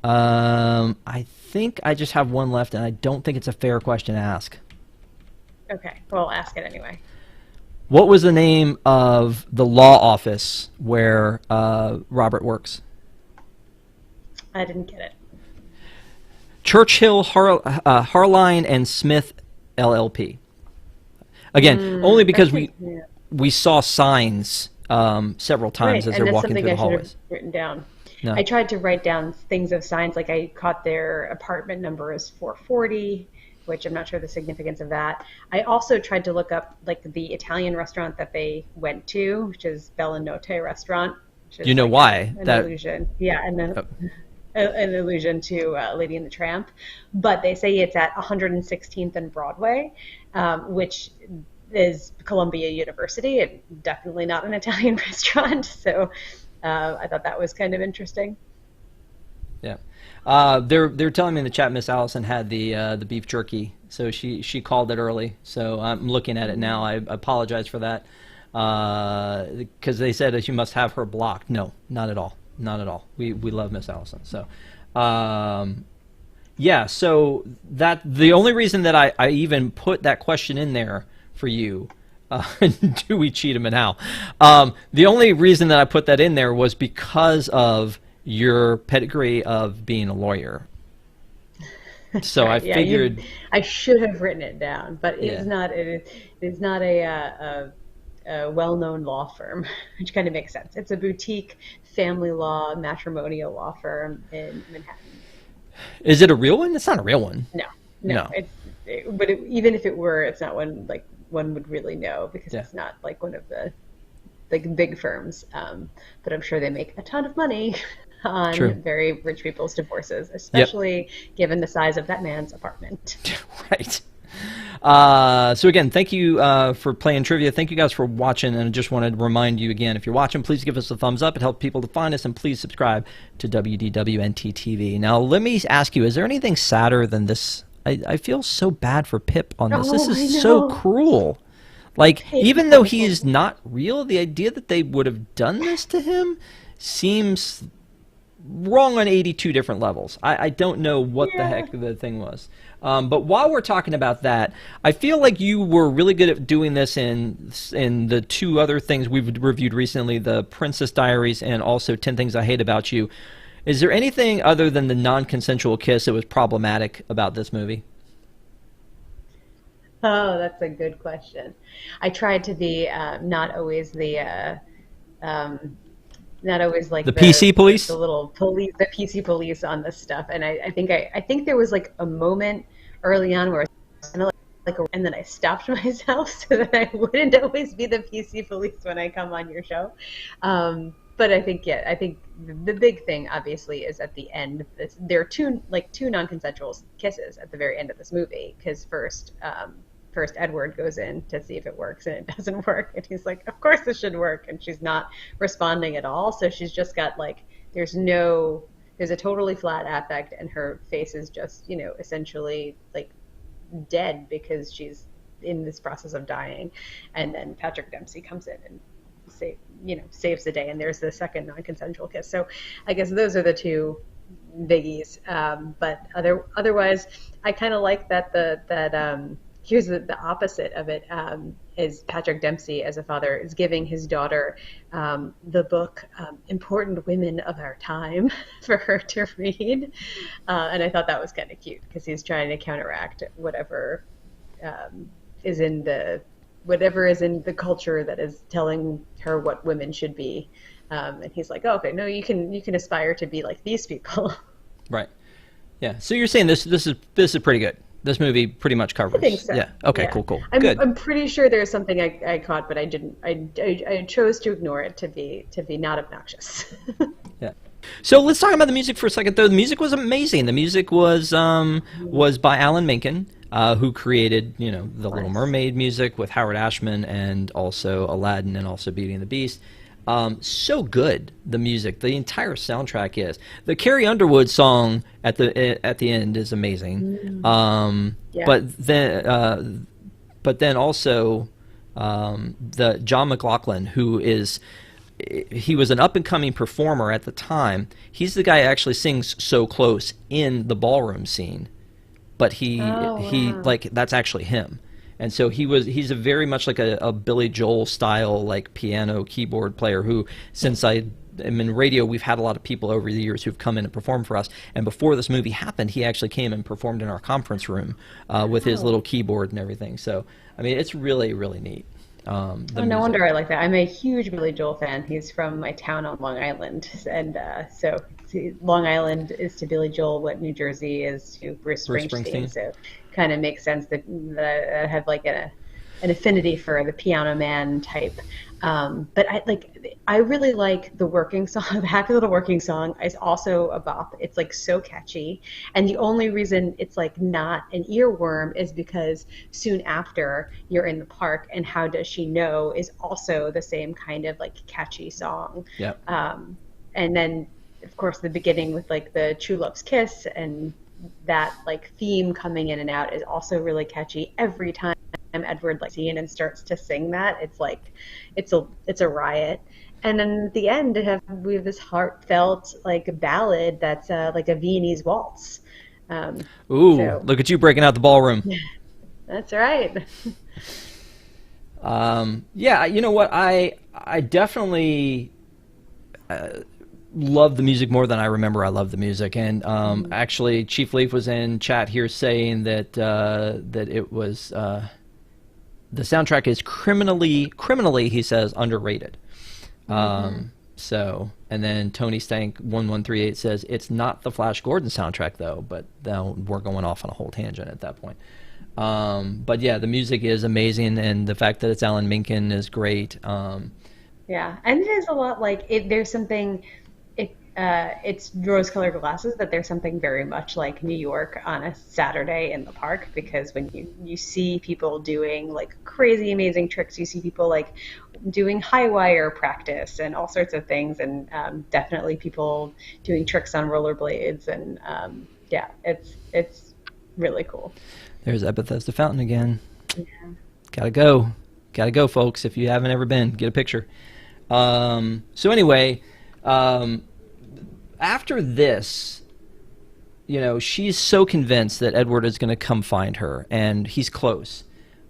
I think I just have one left, and I don't think it's a fair question to ask. Okay, well, I'll ask it anyway. What was the name of the law office where Robert works? I didn't get it. Churchill, Harline, and Smith, LLP. Again, only because Yeah. we saw signs several times Right, as and they're that's walking through something the I should have hallways. written down. No. I tried to write down things of signs, like I caught their apartment number is 440, which I'm not sure the significance of that. I also tried to look up like the Italian restaurant that they went to, which is Bella Notte restaurant, which Do you is know like why? an That illusion. Yeah, and oh, an allusion to Lady and the Tramp. But they say it's at 116th and Broadway, which is Columbia University, and definitely not an Italian restaurant. So I thought that was kind of interesting. yeah. They're telling me in the chat Miss Allison had the beef jerky, so she called it early. So I'm looking at it now. I apologize for that because they said that you must have her blocked. No, not at all. Not at all. We love Miss Allison. So yeah. So that the only reason that I even put that question in there for you. Do we cheat him and how? The only reason that I put that in there was because of your pedigree of being a lawyer. So I Right? Yeah, figured, I should have written it down, but yeah, it is not a well-known law firm, which kind of makes sense. It's a boutique family law matrimonial law firm in Manhattan. is it a real one? It's not a real one. No, no, No. even if it were, it's not one like one would really know because Yeah, it's not like one of the like big firms. But I'm sure they make a ton of money true. on very rich people's divorces, Yep. especially given the size of that man's apartment. Right. So again, thank you for playing trivia. Thank you guys for watching, and I just wanted to remind you again, if you're watching, please give us a thumbs up. It helps people to find us, and please subscribe to WDWNT TV. Now, let me ask you, is there anything sadder than this? I feel so bad for Pip on this. This Oh, I is so know. cruel. Like, even though he Painful. is not real, the idea that they would have done this to him seems wrong on 82 different levels. I don't know what the Yeah. heck the thing was. But while we're talking about that, I feel like you were really good at doing this in the two other things we've reviewed recently, the Princess Diaries and also 10 Things I Hate About You. Is there anything other than the non-consensual kiss that was problematic about this movie? Oh, that's a good question. I tried to be um, not always The like PC the police? little police, the PC police on this stuff. And I think there was like a moment early on where I was kind of and then I stopped myself so that I wouldn't always be the PC police when I come on your show. But I think yeah, I think the big thing obviously is at the end. There are two non-consensual kisses at the very end of this movie because first Edward goes in to see if it works and it doesn't work and he's like, of course this should work, and she's not responding at all. So she's just got like there's a totally flat affect and her face is just essentially like dead because she's in this process of dying. And then Patrick Dempsey comes in and saves the day, and there's the second non-consensual kiss. So I guess those are the two biggies. But otherwise, I kind of like that here's the opposite of it, is Patrick Dempsey as a father is giving his daughter the book Important Women of Our Time for her to read. And I thought that was kind of cute because he's trying to counteract um, is in whatever is in the culture that is telling her what women should be. And he's like, oh, okay, no, you can aspire to be like these people. Right. Yeah. So you're saying this is pretty good. This movie pretty much covers. I think so. Yeah. Okay. Yeah. Cool. I'm Good. I'm pretty sure there's something I caught, but I didn't. I chose to ignore it to be not obnoxious. Yeah. So let's talk about the music for a second, though. The music was amazing. The music was by Alan Menken, who created the Little Nice. Mermaid music with Howard Ashman and also Aladdin and also Beauty and the Beast. So good, the music, the entire soundtrack is. The Carrie Underwood song at the end is amazing. Yeah. But then also the John McLaughlin, he was an up and coming performer at the time. He's the guy who actually sings "So Close" in the ballroom scene, but he Oh, wow. like that's actually him. And so he's a very much like a Billy Joel style like piano keyboard player who, since I am in radio, we've had a lot of people over the years who've come in and performed for us. And before this movie happened, he actually came and performed in our conference room with his little keyboard and everything. So I mean, it's really, really neat. No wonder I like that. I'm a huge Billy Joel fan. He's from my town on Long Island, and so Long Island is to Billy Joel what New Jersey is to Bruce Springsteen. So, kind of makes sense that I have like an affinity for the piano man type. But I really like the working song. The Happy Little Working Song is also a bop. It's like so catchy, and the only reason it's like not an earworm is because soon after you're in the park, and How Does She Know is also the same kind of like catchy song. Yep. And then of course the beginning with like the True Love's Kiss and that like theme coming in and out is also really catchy. Every time Edward like in and starts to sing that, it's like it's a riot. And then at the end we have this heartfelt like ballad that's like a Viennese waltz. Look at you breaking out the ballroom. That's right. Yeah, you know what, I definitely love the music more than I remember I love the music. And actually Chief Leaf was in chat here saying that that it was the soundtrack is criminally, he says, underrated. So, and then Tony Stank 1138 says it's not the Flash Gordon soundtrack though, but we're going off on a whole tangent at that point. But yeah, the music is amazing, and the fact that it's Alan Menken is great. Yeah, and it is a lot like there's something. It's rose-colored glasses, but there's something very much like New York on a Saturday in the park, because when you see people doing like crazy amazing tricks, you see people like doing high wire practice and all sorts of things, and definitely people doing tricks on rollerblades, and yeah, it's really cool. There's Bethesda Fountain again. Yeah. Gotta go, folks. If you haven't ever been, get a picture. So anyway, after this, you know, she's so convinced that Edward is going to come find her, and he's close.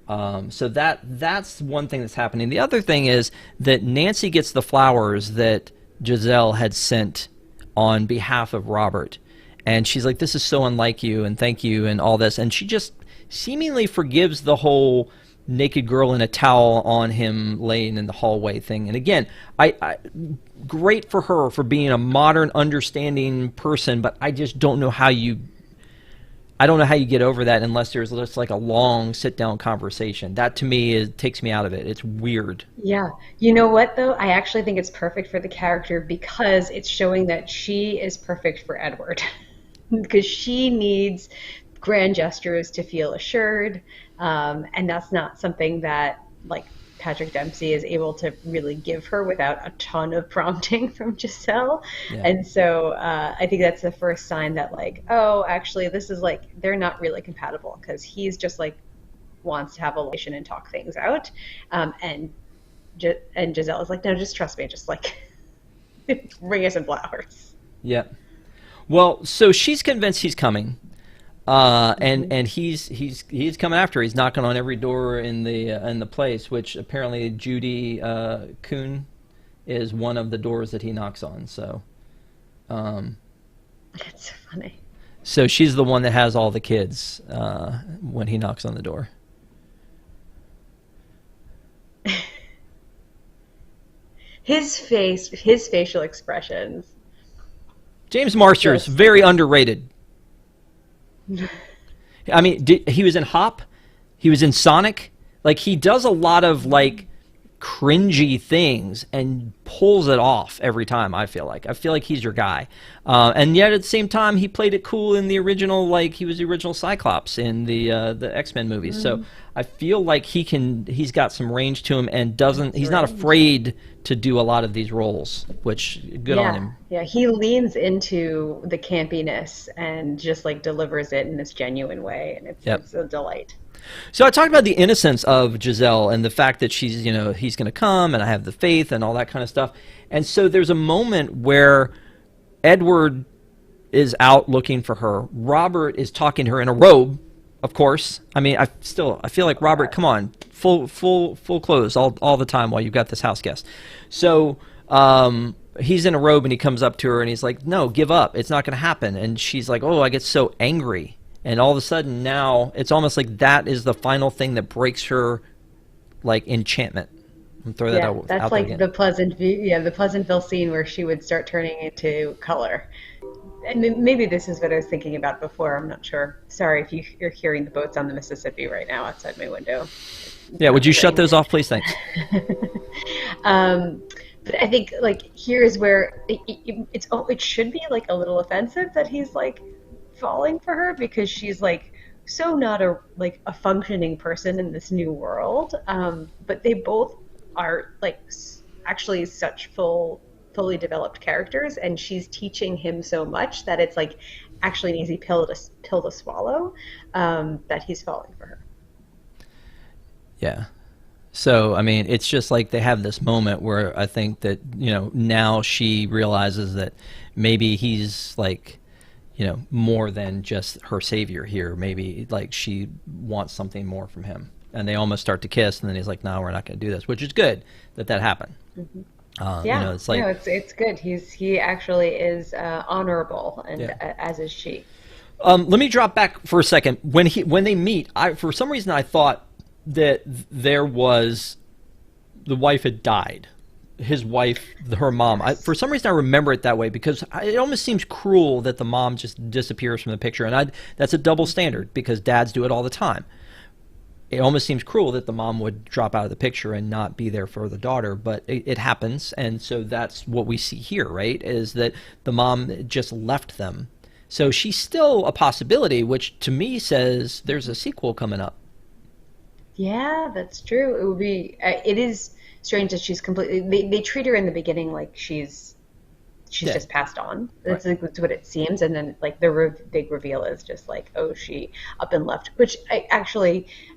So that's one thing that's happening. The other thing is that Nancy gets the flowers that Giselle had sent on behalf of Robert, and she's like, "This is so unlike you, and thank you," and all this, and she just seemingly forgives the whole naked girl in a towel on him laying in the hallway thing. And again, I great for her for being a modern, understanding person, but I just don't know how you get over that unless there's just like a long sit-down conversation. That to me takes me out of it. It's weird. Yeah. You know what, though? I actually think it's perfect for the character because it's showing that she is perfect for Edward. Because she needs grand gestures to feel assured, and that's not something that like Patrick Dempsey is able to really give her without a ton of prompting from Giselle. Yeah. And so I think that's the first sign that like, oh, actually this is like they're not really compatible, because he's just like wants to have a relation and talk things out, and Giselle is like, no, just trust me, just like bring us some flowers. Yeah. Well, so she's convinced he's coming. And he's coming after her. He's knocking on every door in the place, which apparently Judy Kuhn is one of the doors that he knocks on. So, that's so funny. So she's the one that has all the kids when he knocks on the door. His facial expressions. James Marsters is very underrated. I mean, he was in Hop, he was in Sonic. Like, he does a lot of like cringy things and pulls it off every time. I feel like he's your guy, and yet at the same time he played it cool in the original. Like, he was the original Cyclops in the X-Men movies. So I feel like he's got some range to him, and he's not afraid to do a lot of these roles, which good on him. Yeah, he leans into the campiness and just like delivers it in this genuine way, and it's a delight. So I talked about the innocence of Giselle and the fact that she's, you know, he's going to come and I have the faith and all that kind of stuff. And so there's a moment where Edward is out looking for her. Robert is talking to her in a robe, of course. I mean, I feel like Robert, come on, full clothes all the time while you've got this house guest. So he's in a robe and he comes up to her and he's like, no, give up. It's not going to happen. And she's like, oh, I get so angry. And all of a sudden now it's almost like that is the final thing that breaks her like enchantment. I'm throw that out that's out there like again. the the Pleasantville scene where she would start turning into color. And maybe this is what I was thinking about before. I'm not sure. Sorry if you're hearing the boats on the Mississippi right now outside my window. Yeah, would you shut Rain. those off, please? Thanks. But I think like here is where it should be like a little offensive that he's like falling for her because she's like so not a functioning person in this new world. But they both are like actually such fully developed characters, and she's teaching him so much that it's like actually an easy pill to swallow, that he's falling for her. Yeah. So, I mean, it's just like they have this moment where I think that, now she realizes that maybe he's like, more than just her savior here. Maybe like she wants something more from him. And they almost start to kiss, and then he's like, no, we're not going to do this, which is good that happened. Mm-hmm. It's like, no, it's good. He actually is honorable, and as is she. let me drop back for a second. When they meet, for some reason I thought that the wife had died. His wife, her mom. For some reason I remember it that way because it almost seems cruel that the mom just disappears from the picture, and that's a double standard because dads do it all the time. It almost seems cruel that the mom would drop out of the picture and not be there for the daughter, but it happens, and so that's what we see here, right? Is that the mom just left them. So she's still a possibility, which to me says there's a sequel coming up. Yeah, that's true. It would be. It is strange that she's completely. They treat her in the beginning like she's Yeah. just passed on. Right. That's what it seems, and then like the big reveal is just like, oh, she up and left, which I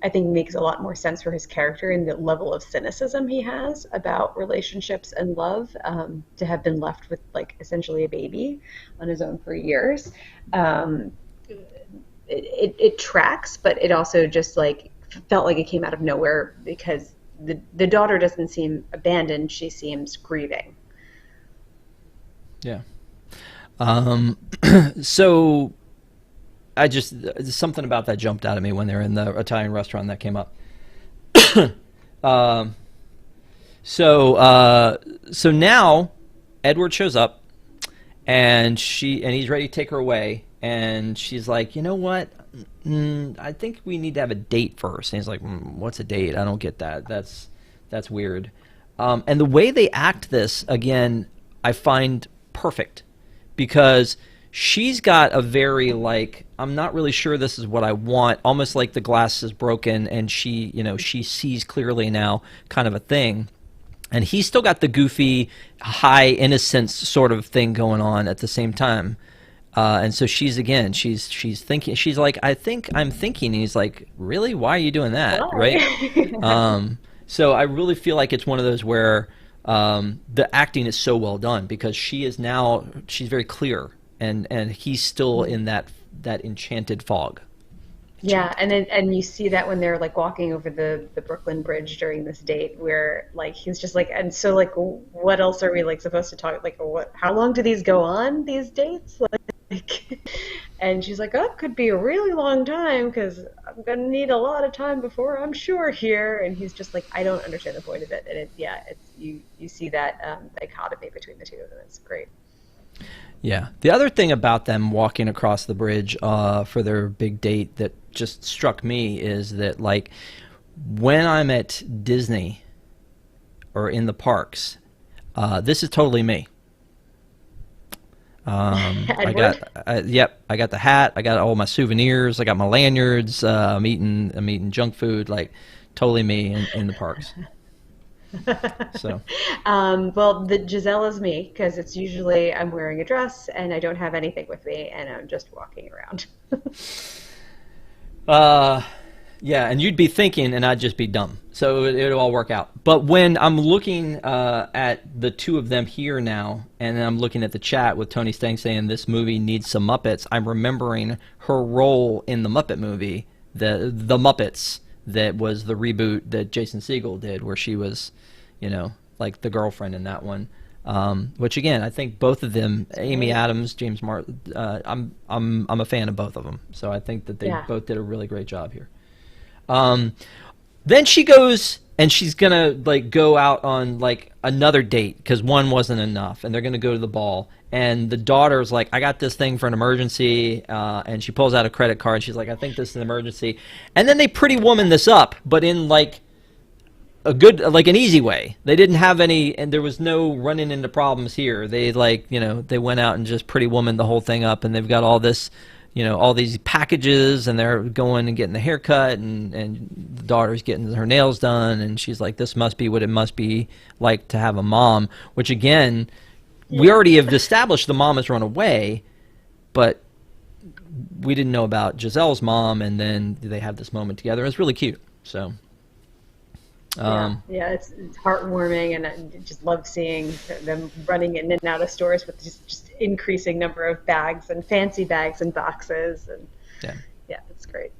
think makes a lot more sense for his character and the level of cynicism he has about relationships and love. To have been left with like essentially a baby on his own for years, it tracks, but it also just like felt like it came out of nowhere because the daughter doesn't seem abandoned; she seems grieving. Yeah. So something about that jumped out at me when they were in the Italian restaurant that came up. Um, so now Edward shows up and he's ready to take her away, and she's like, you know what? I think we need to have a date first. And he's like, what's a date? I don't get that. That's weird. And the way they act this again, I find perfect because she's got a very like, I'm not really sure this is what I want, almost like the glass is broken and she sees clearly now kind of a thing. And he's still got the goofy high innocence sort of thing going on at the same time. And so she's thinking, she's like, I think I'm thinking, and he's like, really? Why are you doing that? Why? Right? So I really feel like it's one of those where the acting is so well done because she's very clear, and he's still in that enchanted fog. Yeah, and you see that when they're like walking over the Brooklyn Bridge during this date, where like he's just like, and so like, what else are we like supposed to talk? Like, what? How long do these go on? These dates? Like, and she's like, oh, it could be a really long time because I'm gonna need a lot of time before I'm sure here. And he's just like, I don't understand the point of it. And it's you see that dichotomy between the two of them. It's great. Yeah. The other thing about them walking across the bridge for their big date that just struck me is that, like, when I'm at Disney or in the parks, this is totally me. I got the hat, I got all my souvenirs, I got my lanyards, I'm eating junk food, like totally me in the parks. So Well, the Giselle is me because it's usually I'm wearing a dress and I don't have anything with me and I'm just walking around. yeah, and you'd be thinking and I'd just be dumb. So it'll all work out. But when I'm looking at the two of them here now, and then I'm looking at the chat with Tony Stang saying this movie needs some Muppets, I'm remembering her role in the Muppet movie the Muppets, that was the reboot that Jason Segel did, where she was, like the girlfriend in that one. Which again, I think both of them, Amy Adams, James Martin, I'm a fan of both of them. So I think that they both did a really great job here. Then she goes and she's gonna like go out on like another date because one wasn't enough, and they're gonna go to the ball. And the daughter's like, I got this thing for an emergency, and she pulls out a credit card. And she's like, I think this is an emergency. And then they Pretty Woman this up, but in like a good, like an easy way. They didn't have any, and there was no running into problems here. They like, they went out and just Pretty Woman the whole thing up, and they've got all this, all these packages, and they're going and getting the haircut, and the daughter's getting her nails done, and she's like, this must be what it must be like to have a mom, which again, we already have established the mom has run away, but we didn't know about Giselle's mom, and then they have this moment together. It's really cute. So it's heartwarming, and I just love seeing them running in and out of stores with just increasing number of bags and fancy bags and boxes, and it's great.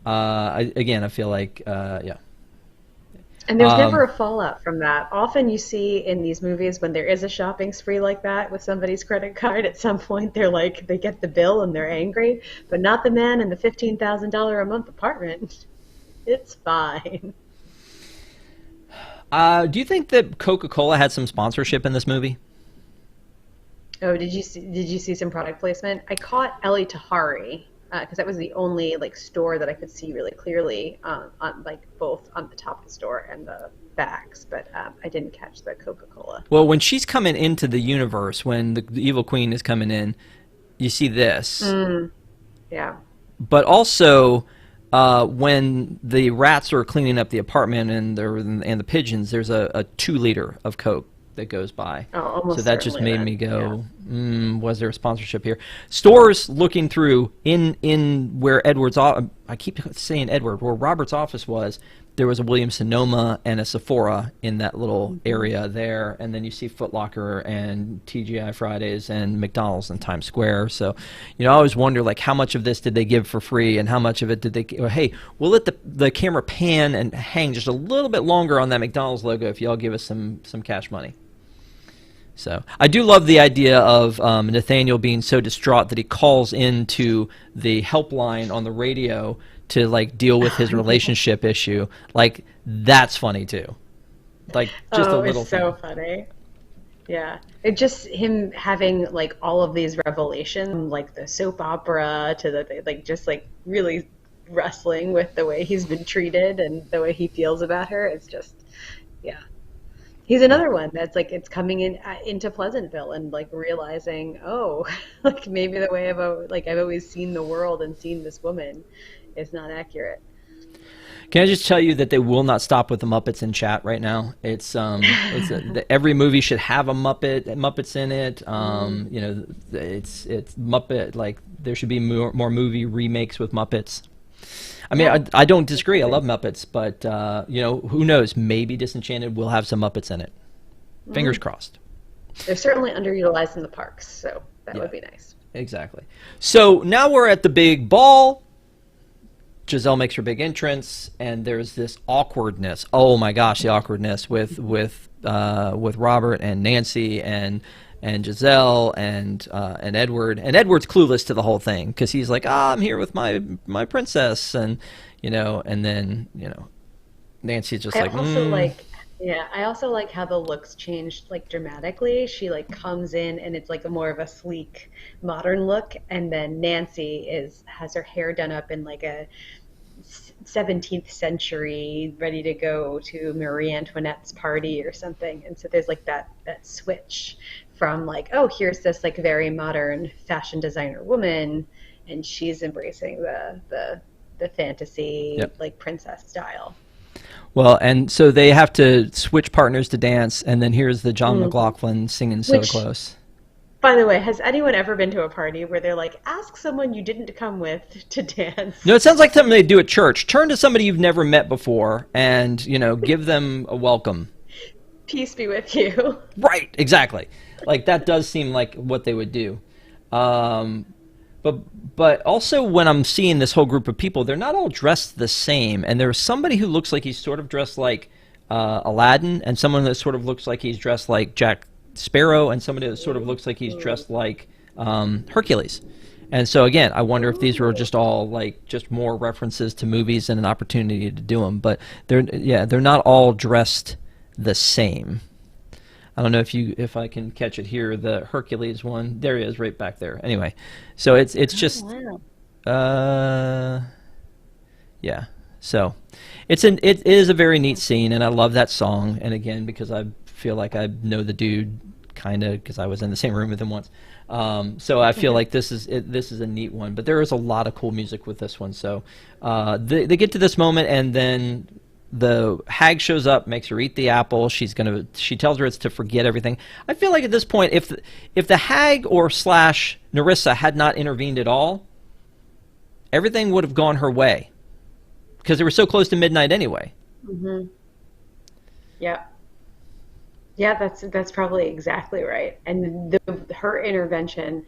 I feel like and there's never a fallout from that. Often you see in these movies when there is a shopping spree like that with somebody's credit card, at some point they're like, they get the bill and they're angry, but not the man in the $15,000 a month apartment. It's fine. Do you think that Coca-Cola had some sponsorship in this movie? Oh, did you see some product placement? I caught Ellie Tahari because that was the only like store that I could see really clearly on like both on the top of the store and the bags, but I didn't catch the Coca-Cola. Well, when she's coming into the universe, when the evil queen is coming in, you see this. Yeah. But also, when the rats are cleaning up the apartment and the pigeons, there's a 2-liter of Coke that goes by. Oh, almost. So that just made me go, was there a sponsorship here? Stores looking through in where Edward's, I keep saying Edward, where Robert's office was, there was a Williams-Sonoma and a Sephora in that little area there, and then you see Foot Locker and TGI Fridays and McDonald's in Times Square. So, I always wonder, like, how much of this did they give for free, and how much of it did they? Hey, we'll let the camera pan and hang just a little bit longer on that McDonald's logo if y'all give us some cash money. So I do love the idea of Nathaniel being so distraught that he calls into the helpline on the radio to like deal with his relationship issue. Like, that's funny too. Like, just a little. It's so funny. Yeah, it just him having like all of these revelations, like the soap opera to the like, just like really wrestling with the way he's been treated and the way he feels about her. It's just, he's another one that's like, it's coming into Pleasantville and like realizing, like maybe the way I've always seen the world and seen this woman is not accurate. Can I just tell you that they will not stop with the Muppets in chat right now? It's every movie should have a Muppets in it. It's Muppet, like there should be more movie remakes with Muppets. I mean, I don't disagree. I love Muppets, but who knows? Maybe Disenchanted will have some Muppets in it. Fingers crossed. They're certainly underutilized in the parks, so that would be nice. Exactly. So now we're at the big ball. Giselle makes her big entrance, and there's this awkwardness. Oh my gosh, the awkwardness with Robert and Nancy and Giselle and Edward. And Edward's clueless to the whole thing because he's like, I'm here with my princess, and then Nancy's just I also like how the looks changed like dramatically. She like comes in and it's like a more of a sleek modern look, and then Nancy has her hair done up in like a 17th century, ready to go to Marie Antoinette's party or something. And so there's like that switch from like, here's this like very modern fashion designer woman, and she's embracing the fantasy like princess style. Well, and so they have to switch partners to dance, and then here's the John McLaughlin singing So Close. By the way, has anyone ever been to a party where they're like, ask someone you didn't come with to dance? No, it sounds like something they do at church. Turn to somebody you've never met before and, give them a welcome. Peace be with you. Right, exactly. Like, that does seem like what they would do. But but also when I'm seeing this whole group of people, they're not all dressed the same. And there's somebody who looks like he's sort of dressed like Aladdin, and someone that sort of looks like he's dressed like Jack Sparrow, and somebody that sort of looks like he's dressed like Hercules. And so again, I wonder if these were just all like just more references to movies and an opportunity to do them. But they're not all dressed the same. I don't know if I can catch it here. The Hercules one, there he is, right back there. Anyway, so it's just, yeah. So it is a very neat scene, and I love that song. And again, because I feel like I know the dude kind of because I was in the same room with him once. So I feel like this is a neat one. But there is a lot of cool music with this one. So they get to this moment, and then the hag shows up, makes her eat the apple. She tells her it's to forget everything. I feel like at this point, if the hag or / Nerissa had not intervened at all, everything would have gone her way, because they were so close to midnight anyway. Mm-hmm. Yeah. Yeah, that's probably exactly right. And her intervention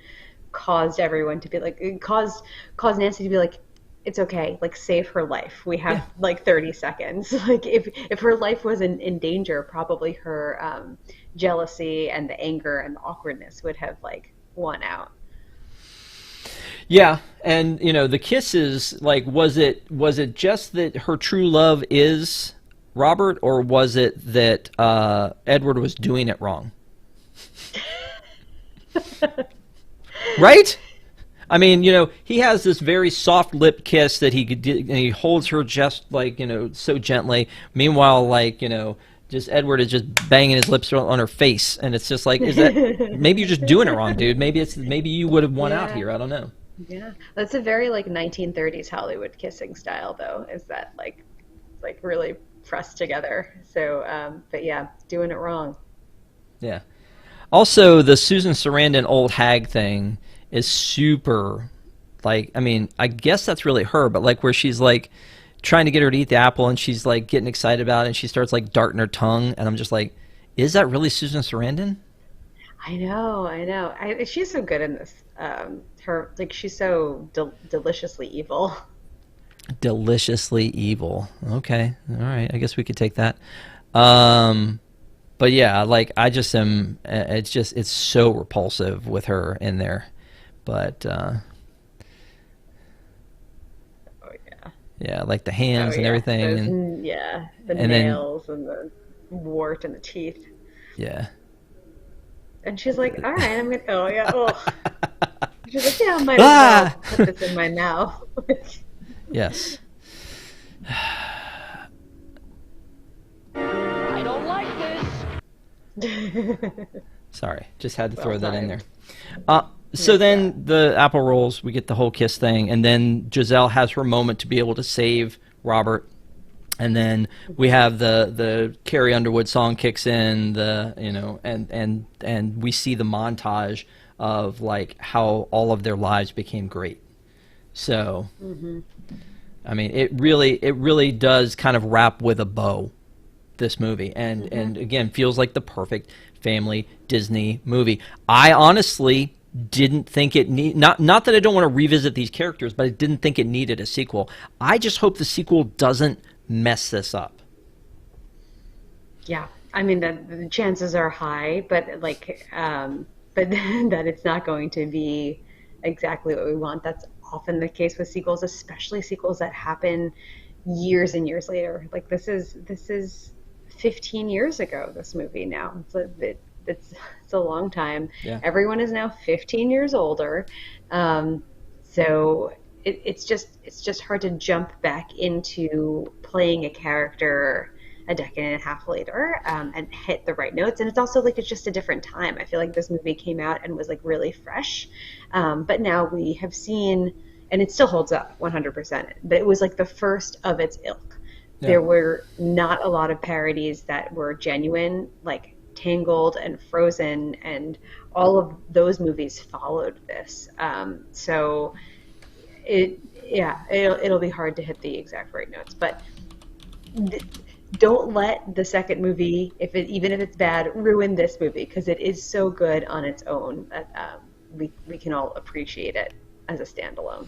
caused everyone to be like, it caused Nancy to be like, it's okay, like save her life. We have like 30 seconds. Like if her life was in danger, probably her jealousy and the anger and the awkwardness would have like won out. Yeah, and the kisses, like was it just that her true love is Robert, or was it that Edward was doing it wrong? Right? I mean, he has this very soft lip kiss that he holds her just like, so gently. Meanwhile, like, just Edward is just banging his lips on her face, and it's just like, is that maybe you're just doing it wrong, dude? Maybe you would have won out here. I don't know. Yeah, that's a very like 1930s Hollywood kissing style, though. Is that like really pressed together? So, but yeah, doing it wrong. Yeah. Also, the Susan Sarandon old hag thing is super, like, I mean, I guess that's really her, but like where she's like trying to get her to eat the apple, and she's like getting excited about it, and she starts like darting her tongue, and I'm just like, is that really Susan Sarandon? I know. She's so good in this. Her like she's so deliciously evil. Deliciously evil. Okay, all right. I guess we could take that. But yeah, like I just am. It's so repulsive with her in there. But Oh yeah. yeah, like the hands and everything, the nails and the wart and the teeth. Yeah. And she's like, "All right, I'm gonna." Oh yeah. Oh. She's like, "Yeah, I might as well put this in my mouth." Yes. I don't like this. Sorry, just had to throw that in there. So then the apple rolls, we get the whole kiss thing, and then Giselle has her moment to be able to save Robert, and then we have the Carrie Underwood song kicks in, and we see the montage of like how all of their lives became great. So, I mean, it really does kind of wrap with a bow, this movie, and again feels like the perfect family Disney movie. I honestly didn't think it not that I don't want to revisit these characters, but I didn't think it needed a sequel. I just hope the sequel doesn't mess this up. Yeah, I mean the chances are high, but like, but that it's not going to be exactly what we want. That's often the case with sequels, especially sequels that happen years and years later. Like this is 15 years ago. This movie now. It's a long time. Yeah. Everyone is now 15 years older, so it's just hard to jump back into playing a character a decade and a half later and hit the right notes. And it's also like it's just a different time. I feel like this movie came out and was like really fresh, but now we have seen, and it still holds up 100%. But it was like the first of its ilk. Yeah. There were not a lot of parodies that were genuine, like Tangled and Frozen, and all of those movies followed this. So it'll be hard to hit the exact right notes, but don't let the second movie, even if it's bad, ruin this movie, because it is so good on its own that we can all appreciate it. as a standalone.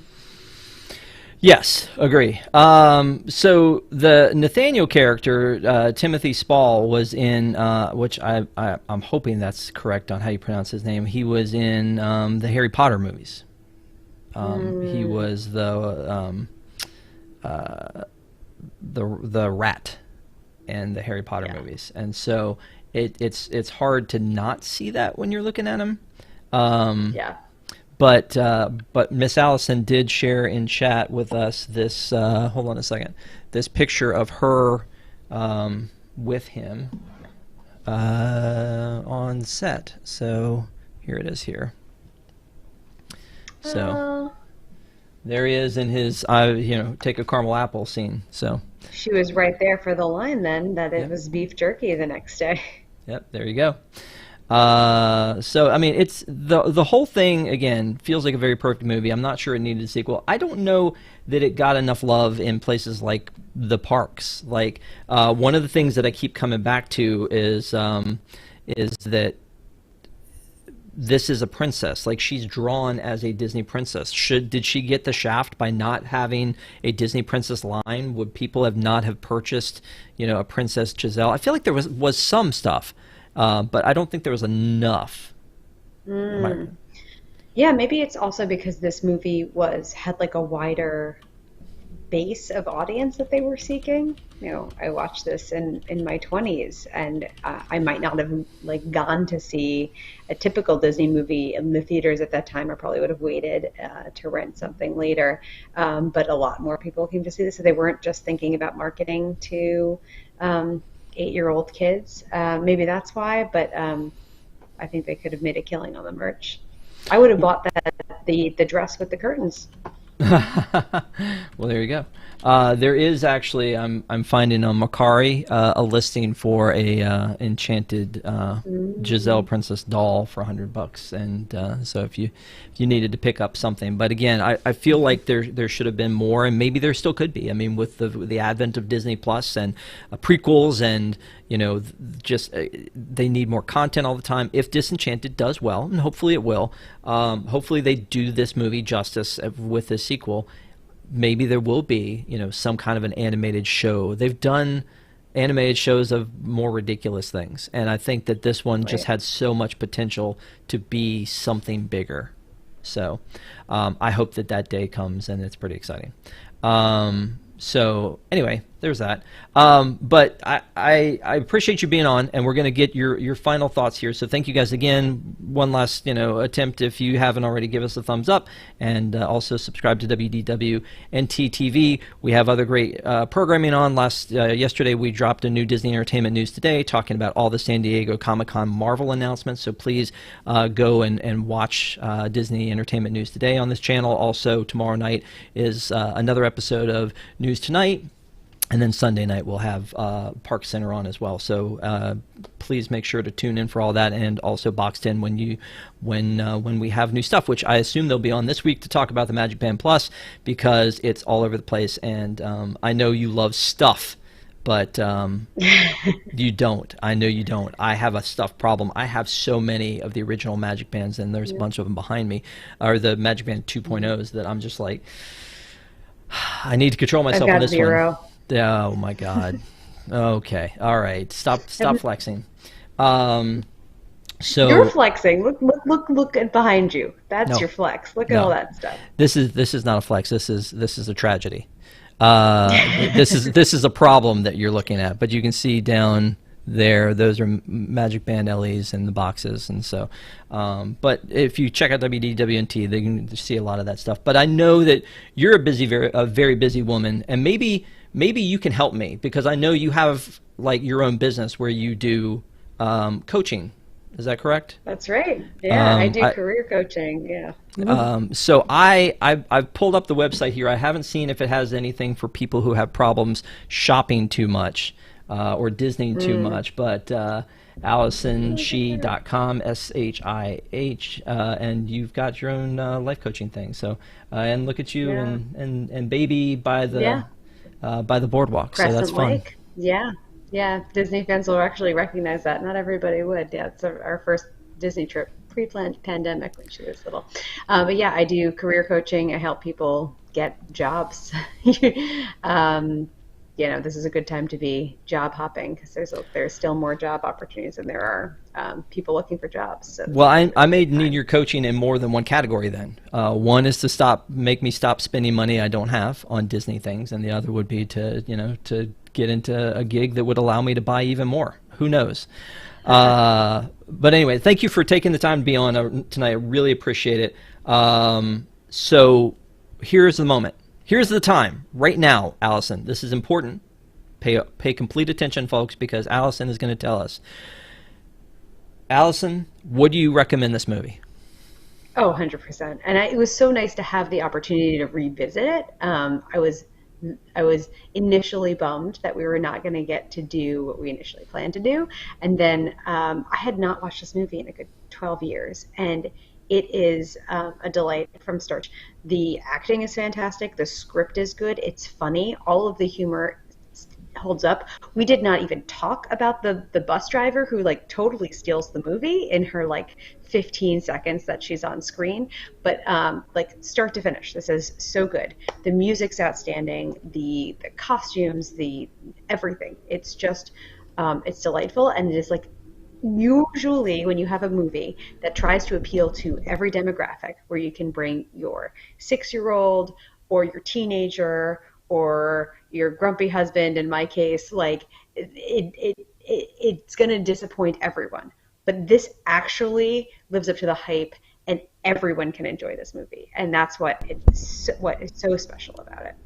Yes, agree. So the Nathaniel character, Timothy Spall, was in, which I'm hoping that's correct on how you pronounce his name. He was in the Harry Potter movies. He was the rat in the Harry Potter movies, and so it's hard to not see that when you're looking at him. Yeah. But Miss Allison did share in chat with us this. Hold on a second. This picture of her with him on set. So here it is here. So there he is in his take a caramel apple scene. So she was right there for the line then that it was beef jerky the next day. Yep, there you go. So I mean, it's the whole thing again feels like a very perfect movie. I'm not sure it needed a sequel. I don't know that it got enough love in places like the parks. Like one of the things that I keep coming back to is that this is a princess. Like she's drawn as a Disney princess. Did she get the shaft by not having a Disney princess line? Would people not have purchased a Princess Giselle? I feel like there was some stuff. But I don't think there was enough. Yeah, maybe it's also because this movie had like a wider base of audience that they were seeking. I watched this in my 20s, and I might not have like gone to see a typical Disney movie in the theaters at that time. I probably would have waited to rent something later. But a lot more people came to see this, so they weren't just thinking about marketing to 8-year-old kids. Maybe that's why, but I think they could have made a killing on the merch. I would have bought the dress with the curtains. Well, there you go. There is actually I'm finding on Macari a listing for a Enchanted Giselle Princess doll for $100, and so if you needed to pick up something, but again, I feel like there should have been more, and maybe there still could be. I mean, with the advent of Disney Plus and prequels, and just they need more content all the time. If Disenchanted does well, and hopefully it will, hopefully they do this movie justice with this sequel. Maybe there will be, some kind of an animated show. They've done animated shows of more ridiculous things, and I think that this one just had so much potential to be something bigger. So I hope that day comes, and it's pretty exciting. So anyway, there's that. But I appreciate you being on, and we're going to get your final thoughts here. So thank you guys again. One last attempt, if you haven't already, give us a thumbs up, and also subscribe to WDW and TTV. We have other great programming on. Yesterday we dropped a new Disney Entertainment News Today talking about all the San Diego Comic-Con Marvel announcements. So please go and watch Disney Entertainment News Today on this channel. Also tomorrow night is another episode of News Tonight. And then Sunday night we'll have Park Center on as well. So please make sure to tune in for all that, and also Boxed In when we have new stuff, which I assume they'll be on this week to talk about the Magic Band Plus, because it's all over the place. And I know you love stuff, but you don't. I know you don't. I have a stuff problem. I have so many of the original Magic Bands, and there's a bunch of them behind me, or the Magic Band 2.0s, that I'm just like, I need to control myself on this 0. one. Oh my God. Okay. All right. Stop flexing. So you're flexing. Look at behind you. That's your flex. Look at all that stuff. This is not a flex. This is a tragedy. This is a problem that you're looking at. But you can see down there, those are Magic Band LEs in the boxes, and so. But if you check out WDWNT, they can see a lot of that stuff. But I know that you're a very busy woman, and maybe you can help me, because I know you have like your own business where you do coaching. Is that correct? That's right. Yeah, I do career coaching. Yeah. So I've pulled up the website here. I haven't seen if it has anything for people who have problems shopping too much or Disneying too much, but AllisonShih.com, SHIH, and you've got your own life coaching thing. So and look at you and baby by the boardwalk. Crescent so that's fun. Lake. Yeah, Disney fans will actually recognize that. Not everybody would. Yeah, it's our first Disney trip pre-pandemic when she was little. But yeah, I do career coaching. I help people get jobs. um, this is a good time to be job hopping because there's still more job opportunities than there are people looking for jobs. So Well, I may need your coaching in more than one category then. One is to make me stop spending money I don't have on Disney things, and the other would be to get into a gig that would allow me to buy even more. Who knows? But anyway, thank you for taking the time to be on tonight. I really appreciate it. So here's the moment. Here's the time. Right now, Allison. This is important. Pay complete attention, folks, because Allison is going to tell us. Allison, would you recommend this movie? Oh, 100%. And it was so nice to have the opportunity to revisit it. I was initially bummed that we were not going to get to do what we initially planned to do. And then I had not watched this movie in a good 12 years. And it is a delight from start. The acting is fantastic. The script is good. It's funny. All of the humor holds up. We did not even talk about the bus driver who like totally steals the movie in her like 15 seconds that she's on screen. But like start to finish, this is so good. The music's outstanding. The costumes, the everything. It's just it's delightful, and it is like usually when you have a movie that tries to appeal to every demographic, where you can bring your 6-year-old or your teenager or your grumpy husband, in my case, like it's going to disappoint everyone. But this actually lives up to the hype, and everyone can enjoy this movie, and that's what is so special about it.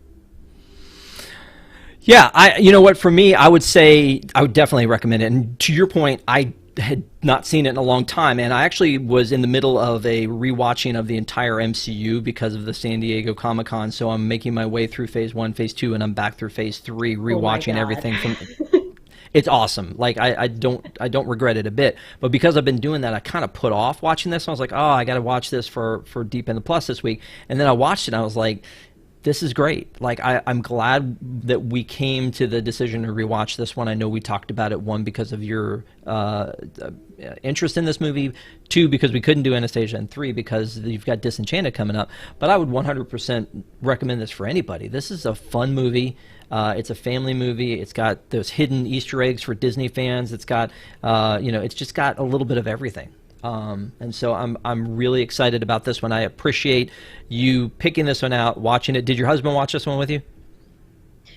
Yeah, you know what, for me, I would say I would definitely recommend it. And to your point, I had not seen it in a long time, and I actually was in the middle of a rewatching of the entire MCU because of the San Diego Comic-Con, so I'm making my way through Phase 1, Phase 2, and I'm back through Phase 3, rewatching everything from... It's awesome. Like, I don't regret it a bit, but because I've been doing that, I kind of put off watching this. I was like, oh, I got to watch this for Deep in the Plus this week, and then I watched it, and I was like, this is great. Like, I'm glad that we came to the decision to rewatch this one. I know we talked about it, one, because of your interest in this movie, two, because we couldn't do Anastasia, and three, because you've got Disenchanted coming up. But I would 100% recommend this for anybody. This is a fun movie. It's a family movie. It's got those hidden Easter eggs for Disney fans. It's got, it's just got a little bit of everything. And so I'm really excited about this one. I appreciate you picking this one out, watching it. Did your husband watch this one with you?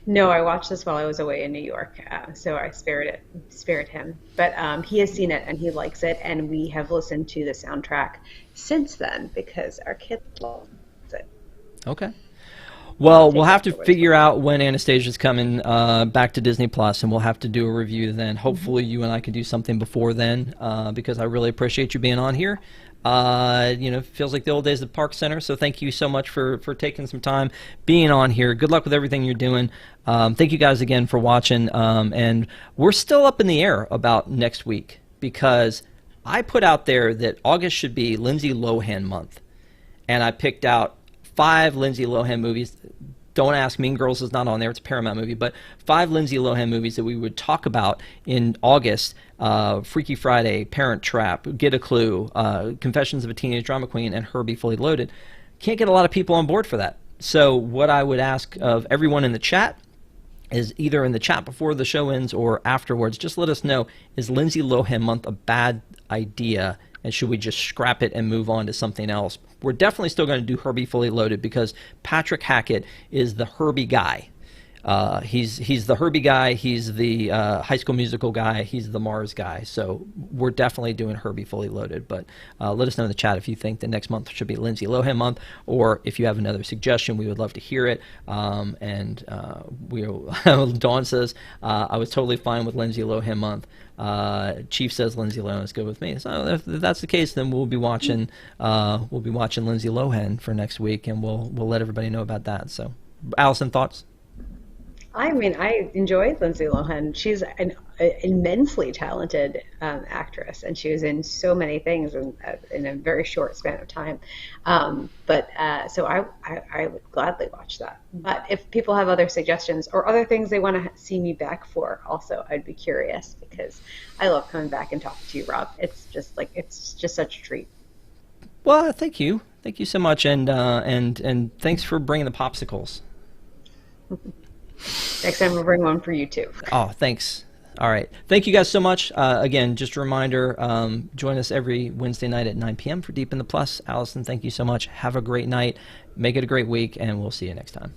No, I watched this while I was away in New York, so I spared him. But he has seen it and he likes it, and we have listened to the soundtrack since then because our kid loves it. Okay. Well, we'll have to figure out when Anastasia's coming back to Disney Plus, and we'll have to do a review then. Hopefully you and I can do something before then, because I really appreciate you being on here. It feels like the old days at the Park Center, so thank you so much for taking some time being on here. Good luck with everything you're doing. Thank you guys again for watching, and we're still up in the air about next week, because I put out there that August should be Lindsay Lohan month, and I picked out 5 Lindsay Lohan movies. Don't ask, Mean Girls is not on there. It's a Paramount movie. But 5 Lindsay Lohan movies that we would talk about in August. Freaky Friday, Parent Trap, Get a Clue, Confessions of a Teenage Drama Queen, and Herbie Fully Loaded. Can't get a lot of people on board for that. So what I would ask of everyone in the chat is, either in the chat before the show ends or afterwards, just let us know, is Lindsay Lohan month a bad idea? And should we just scrap it and move on to something else? We're definitely still going to do Herbie Fully Loaded, because Patrick Hackett is the Herbie guy. He's the Herbie guy. He's the High School Musical guy. He's the Mars guy. So we're definitely doing Herbie Fully Loaded. But let us know in the chat if you think the next month should be Lindsay Lohan month, or if you have another suggestion. We would love to hear it. Dawn says, I was totally fine with Lindsay Lohan month. Chief says Lindsay Lohan is good with me. So if that's the case, then we'll be watching Lindsay Lohan for next week, and we'll let everybody know about that. So, Allison, thoughts? I mean, I enjoyed Lindsay Lohan. She's an immensely talented actress, and she was in so many things in a very short span of time. So I would gladly watch that. But if people have other suggestions or other things they want to see me back for, also, I'd be curious, because I love coming back and talking to you, Rob. It's just such a treat. Well, thank you so much, and thanks for bringing the popsicles. Next time we'll bring one for you too. Oh, thanks. All right. Thank you guys so much. Again, just a reminder, join us every Wednesday night at 9 p.m. for Deep in the Plus. Allison, thank you so much. Have a great night. Make it a great week, and we'll see you next time.